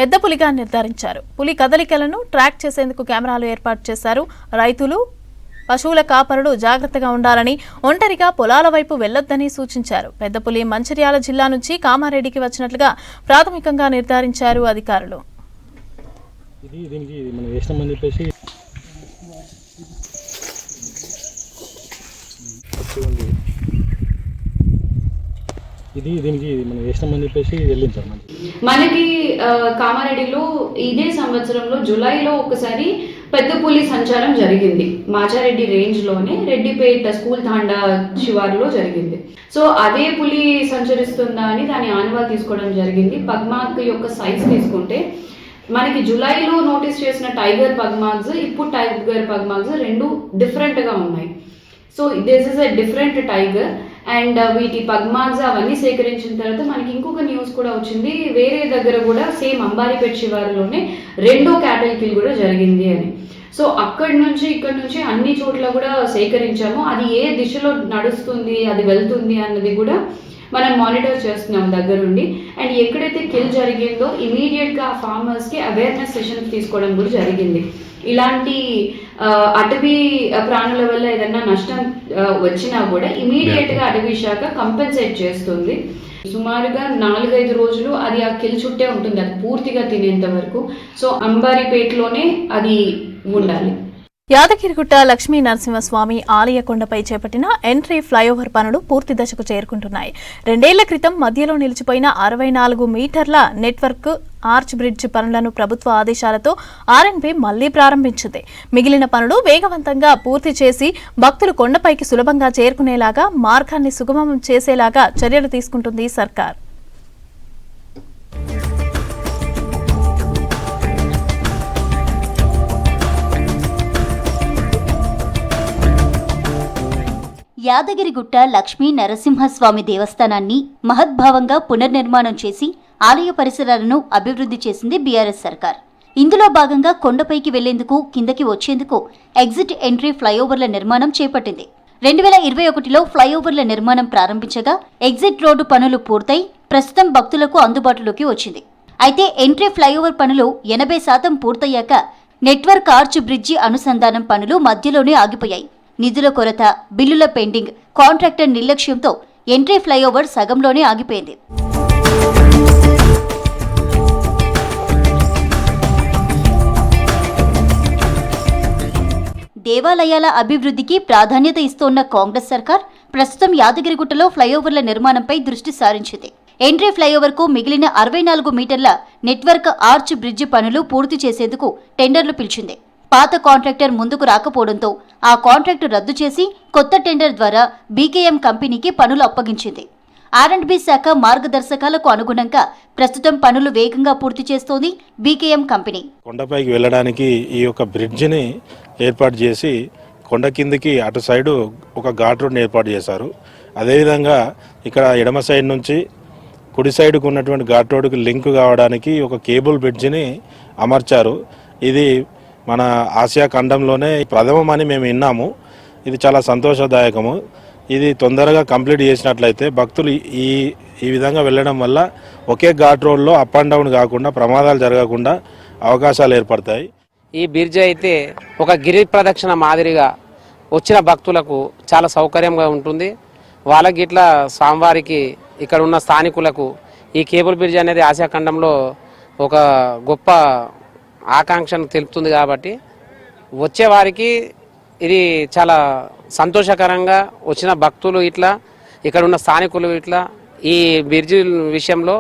పెద్దపులిగా నిర్ధారించారు. పులి కదలికలను ట్రాక్ చేసేందుకు కెమెరాలు ఏర్పాటు చేశారు. రైతులు, పశువుల కాపరులు జాగ్రత్తగా ఉండాలని, ఒంటరిగా పొలాల వైపు వెళ్లొద్దని సూచించారు. పెద్దపులి మంచిర్యాల జిల్లా నుంచి కామారెడ్డికి వచ్చినట్లుగా ప్రాథమికంగా నిర్ధారించారు అధికారులు. మనకి కామారెడ్డిలో ఇదే సంవత్సరంలో జూలైలో ఒకసారి పెద్ద పులి సంచారం జరిగింది. మాచారెడ్డి రేంజ్ లోనే రెడ్డిపేట స్కూల్ తాండా శివారులో జరిగింది. సో అదే పులి సంచరిస్తుందా అని దాని ఆనవాలు తీసుకోవడం జరిగింది. పగ్మార్క్ యొక్క సైజ్ తీసుకుంటే మనకి జూలైలో నోటీస్ చేసిన టైగర్ పగ్మార్క్స్, ఇప్పుడు టైగర్ పగ్మార్క్స్ 2 డిఫరెంట్గా ఉన్నాయి. So this is a different tiger and వీటి పగ్మార్క్స్ అవన్నీ సేకరించిన తర్వాత మనకి ఇంకొక న్యూస్ కూడా వచ్చింది. వేరే దగ్గర కూడా సేమ్ అంబారిపేట శివారులోనే 2వ క్యాటిల్ కిల్ కూడా జరిగింది అని. సో అక్కడి నుంచి ఇక్కడ నుంచి అన్ని చోట్ల కూడా సేకరించాము. అది ఏ దిశలో నడుస్తుంది, అది వెళ్తుంది అన్నది కూడా మనం మానిటర్ చేస్తున్నాం దగ్గరుండి. అండ్ ఎక్కడైతే కిల్ జరిగిందో ఇమీడియట్గా ఆ ఫార్మర్స్కి అవేర్నెస్ సెషన్ తీసుకోవడం కూడా జరిగింది. ఇలాంటి అటవీ ప్రాణుల వల్ల ఏదన్నా నష్టం వచ్చినా కూడా ఇమీడియట్గా అటవీ శాఖ కంపెన్సేట్ చేస్తుంది. సుమారుగా 4-5 రోజులు అది ఆ కిల్ చుట్టే ఉంటుంది, అది పూర్తిగా తినేంత వరకు. సో అంబారిపేటలోనే అది ఉండాలి. యాదగిరిగుట్ట లక్ష్మీ నరసింహస్వామి ఆలయ కొండపై చేపట్టిన ఎంట్రీ ఫ్లైఓవర్ పనులు పూర్తి దశకు చేరుకుంటున్నాయి. 2 ఏళ్ల క్రితం మధ్యలో నిలిచిపోయిన 64 మీటర్ల నెట్వర్క్ ఆర్చ్ బ్రిడ్జ్ పనులను ప్రభుత్వ ఆదేశాలతో ఆర్ఎన్బి మళ్లీ ప్రారంభించింది. మిగిలిన పనులు వేగవంతంగా పూర్తి చేసి భక్తులు కొండపైకి సులభంగా చేరుకునేలాగా మార్గాన్ని సుగమం చేసేలాగా చర్యలు తీసుకుంటుంది సర్కార్. యాదగిరిగుట్ట లక్ష్మీ నరసింహస్వామి దేవస్థానాన్ని మహద్భావంగా పునర్నిర్మాణం చేసి ఆలయ పరిసరాలను అభివృద్ధి చేసింది బీఆర్ఎస్ సర్కార్. ఇందులో భాగంగా కొండపైకి వెళ్లేందుకు, కిందకి వచ్చేందుకు ఎగ్జిట్ ఎంట్రీ ఫ్లైఓవర్ల నిర్మాణం చేపట్టింది. 2021లో ఫ్లైఓవర్ల నిర్మాణం ప్రారంభించగా ఎగ్జిట్ రోడ్డు పనులు పూర్తయి ప్రస్తుతం భక్తులకు అందుబాటులోకి వచ్చింది. అయితే ఎంట్రీ ఫ్లైఓవర్ పనులు 80% పూర్తయ్యాక నెట్వర్క్ ఆర్చ్ బ్రిడ్జి అనుసంధానం పనులు మధ్యలోనే ఆగిపోయాయి. నిధుల కొరత, బిల్లుల పెండింగ్, కాంట్రాక్టర్ నిర్లక్ష్యంతో ఎంట్రీ ఫ్లైఓవర్ సగంలోనే ఆగిపోయింది. దేవాలయాల అభివృద్ధికి ప్రాధాన్యత ఇస్తోన్న కాంగ్రెస్ సర్కార్ ప్రస్తుతం యాదగిరిగుట్టలో ఫ్లైఓవర్ల నిర్మాణంపై దృష్టి సారించింది. ఎంట్రీ ఫ్లైఓవర్కు మిగిలిన 64 మీటర్ల నెట్వర్క్ ఆర్చ్ బ్రిడ్జి పనులు పూర్తి చేసేందుకు టెండర్లు పిలిచింది. పాత కాంట్రాక్టర్ ముందుకు రాకపోవడంతో ఆ కాంట్రాక్టు రద్దు చేసి కొత్త టెండర్ ద్వారా బీకేఎం కంపెనీకి పనులు అప్పగించింది. ఆర్ఎండ్బీ శాఖ మార్గదర్శకాలకు అనుగుణంగా ప్రస్తుతం పనులు వేగంగా పూర్తి చేస్తోంది బీకేఎం కంపెనీ. కొండపైకి వెళ్ళడానికి ఈ యొక్క బ్రిడ్జిని ఏర్పాటు చేసి కొండ కిందికి అటు సైడు ఒక ఘాట్ రోడ్ని ఏర్పాటు చేశారు. అదేవిధంగా ఇక్కడ ఎడమ సైడ్ నుంచి కుడి సైడ్కు ఉన్నటువంటి ఘాట్ రోడ్డుకి లింక్ కావడానికి ఒక కేబుల్ బ్రిడ్జిని అమర్చారు. ఇది మన ఆసియా ఖండంలోనే ప్రథమమని మేము విన్నాము. ఇది చాలా సంతోషదాయకము. ఇది తొందరగా కంప్లీట్ చేసినట్లయితే భక్తులు ఈ విధంగా వెళ్ళడం వల్ల ఒకే ఘాట్ రోడ్లో అప్ అండ్ డౌన్ కాకుండా ప్రమాదాలు జరగకుండా అవకాశాలు ఏర్పడతాయి. ఈ బ్రిడ్జ్ అయితే ఒక గిరి ప్రదక్షిణ మాదిరిగా వచ్చిన భక్తులకు చాలా సౌకర్యంగా ఉంటుంది. వాళ్ళకి ఇట్లా స్వామివారికి ఇక్కడ ఉన్న స్థానికులకు ఈ కేబుల్ బ్రిడ్జ్ అనేది ఆసియా ఖండంలో ఒక గొప్ప ఆకాంక్షను తెలుపుతుంది. కాబట్టి వచ్చేవారికి ఇది చాలా సంతోషకరంగా వచ్చిన భక్తులు ఇట్లా ఇక్కడ ఉన్న స్థానికులు ఇట్లా ఈ బ్రిడ్జి విషయంలో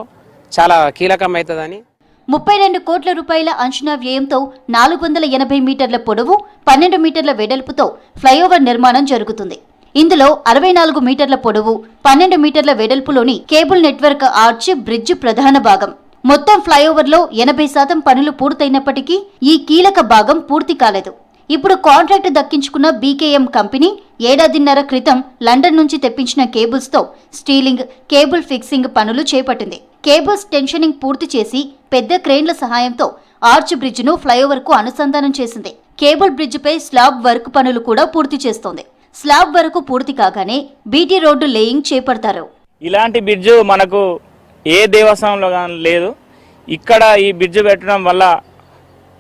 చాలా కీలకమవుతుందని. 32 కోట్ల రూపాయల అంచనా వ్యయంతో 480 మీటర్ల పొడవు, 12 మీటర్ల వెడల్పుతో ఫ్లైఓవర్ నిర్మాణం జరుగుతుంది. ఇందులో 64 మీటర్ల పొడవు, 12 మీటర్ల వెడల్పులోని కేబుల్ నెట్వర్క్ ఆర్చ్ బ్రిడ్జ్ ప్రధాన భాగం. మొత్తం ఫ్లైఓవర్లో 80% పనులు పూర్తయినప్పటికీ ఈ కీలక భాగం పూర్తి కాలేదు. ఇప్పుడు కాంట్రాక్ట్ దక్కించుకున్న బీకేఎం కంపెనీ ఏడాదిన్నర క్రితం లండన్ నుంచి తెప్పించిన కేబుల్స్తో స్టీలింగ్, కేబుల్ ఫిక్సింగ్ పనులు చేపట్టింది. కేబుల్స్ టెన్షనింగ్ పూర్తి చేసి పెద్ద క్రేన్ల సహాయంతో ఆర్చ్ బ్రిడ్జ్ను ఫ్లైఓవర్కు అనుసంధానం చేసింది. కేబుల్ బ్రిడ్జిపై స్లాబ్ వర్క్ పనులు కూడా పూర్తి చేస్తోంది. స్లాబ్ వరకు పూర్తి కాగానే బీటీ రోడ్డు లేయింగ్ చేపడతారు. ఇలాంటి బ్రిడ్జ్ మనకు ఏ దేవస్థానంలో కానీ లేదు. ఇక్కడ ఈ బ్రిడ్జ్ పెట్టడం వల్ల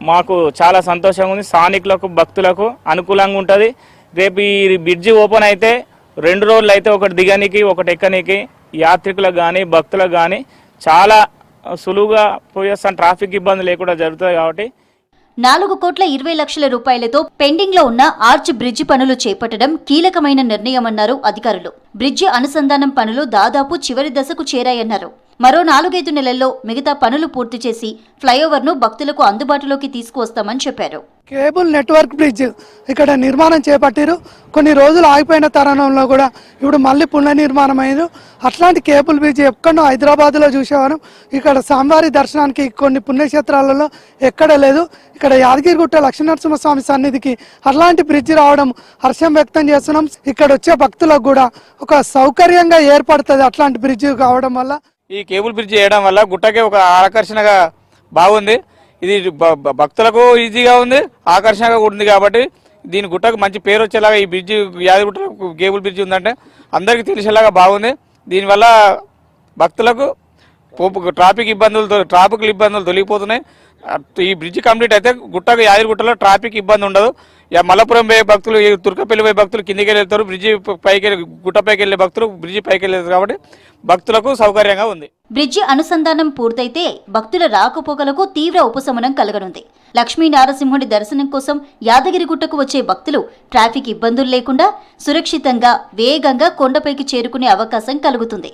మాకు చాలా సంతోషంగా ఉంది. స్థానికులకు, భక్తులకు అనుకూలంగా ఉంటుంది. రేపు ఈ బ్రిడ్జ్ ఓపెన్ అయితే 2 రోజులు అయితే ఒకటి దిగనికి, ఒకటి ఎక్కనికి యాత్రికులకు కానీ భక్తులకు కానీ చాలా సులువుగా పోయేస్తాను. ట్రాఫిక్ ఇబ్బంది లేకుండా జరుగుతుంది. కాబట్టి 4,20,00,000 రూపాయలతో పెండింగ్ లో ఉన్న ఆర్చ్ బ్రిడ్జి పనులు చేపట్టడం కీలకమైన నిర్ణయమన్నారు అధికారులు. బ్రిడ్జి అనుసంధానం పనులు దాదాపు చివరి దశకు చేరాయన్నారు. మరో 4-5 నెలల్లో మిగతా పనులు పూర్తి చేసి ఫ్లైఓవర్ను భక్తులకు అందుబాటులోకి తీసుకువస్తామని చెప్పారు. కేబుల్ నెట్వర్క్ బ్రిడ్జ్ ఇక్కడ నిర్మాణం చేపట్టారు. కొన్ని రోజులు ఆగిపోయిన తరుణంలో కూడా ఇప్పుడు మళ్ళీ పునర్నిర్మాణం అయ్యారు. అట్లాంటి కేబుల్ బ్రిడ్జ్ ఎక్కడో హైదరాబాద్లో చూసేవారు. ఇక్కడ స్వామివారి దర్శనానికి కొన్ని పుణ్యక్షేత్రాలలో ఎక్కడ లేదు. ఇక్కడ యాదగిరిగుట్ట లక్ష్మీనరసింహస్వామి సన్నిధికి అట్లాంటి బ్రిడ్జ్ రావడం హర్షం వ్యక్తం చేస్తున్నాం. ఇక్కడ వచ్చే భక్తులకు కూడా ఒక సౌకర్యంగా ఏర్పడుతుంది అట్లాంటి బ్రిడ్జ్ కావడం వల్ల. ఈ కేబుల్ బ్రిడ్జ్ చేయడం వల్ల గుట్టకే ఒక ఆకర్షణగా బాగుంది. ఇది భక్తులకు ఈజీగా ఉంది, ఆకర్షణగా ఉంది. కాబట్టి దీని గుట్టకు మంచి పేరు వచ్చేలాగా ఈ బ్రిడ్జ్, యాదగిరిగుట్ట కేబుల్ బ్రిడ్జ్ ఉందంటే అందరికీ తెలిసేలాగా బాగుంది. దీనివల్ల భక్తులకు ట్రాఫిక్ ఇబ్బందులు తొలగిపోతున్నాయి. ఈ బ్రిడ్జ్ కంప్లీట్ అయితే యాదగిరిగుట్టలో ట్రాఫిక్ ఇబ్బంది ఉండదు. మల్లపురం పోయే భక్తులు, తుర్కపల్లి పోయే భక్తులు కిందికి వెళ్తారు, బ్రిడ్జి పైకి గుట్టపైకి వెళ్ళే భక్తులు బ్రిడ్జి పైకి వెళ్ళారు కాబట్టి భక్తులకు సౌకర్యంగా ఉంది. బ్రిడ్జి అనుసంధానం పూర్తయితే భక్తుల రాకపోకలకు తీవ్ర ఉపశమనం కలగనుంది. లక్ష్మీ నారసింహుడి దర్శనం కోసం యాదగిరిగుట్టకు వచ్చే భక్తులు ట్రాఫిక్ ఇబ్బందులు లేకుండా సురక్షితంగా వేగంగా కొండపైకి చేరుకునే అవకాశం కలుగుతుంది.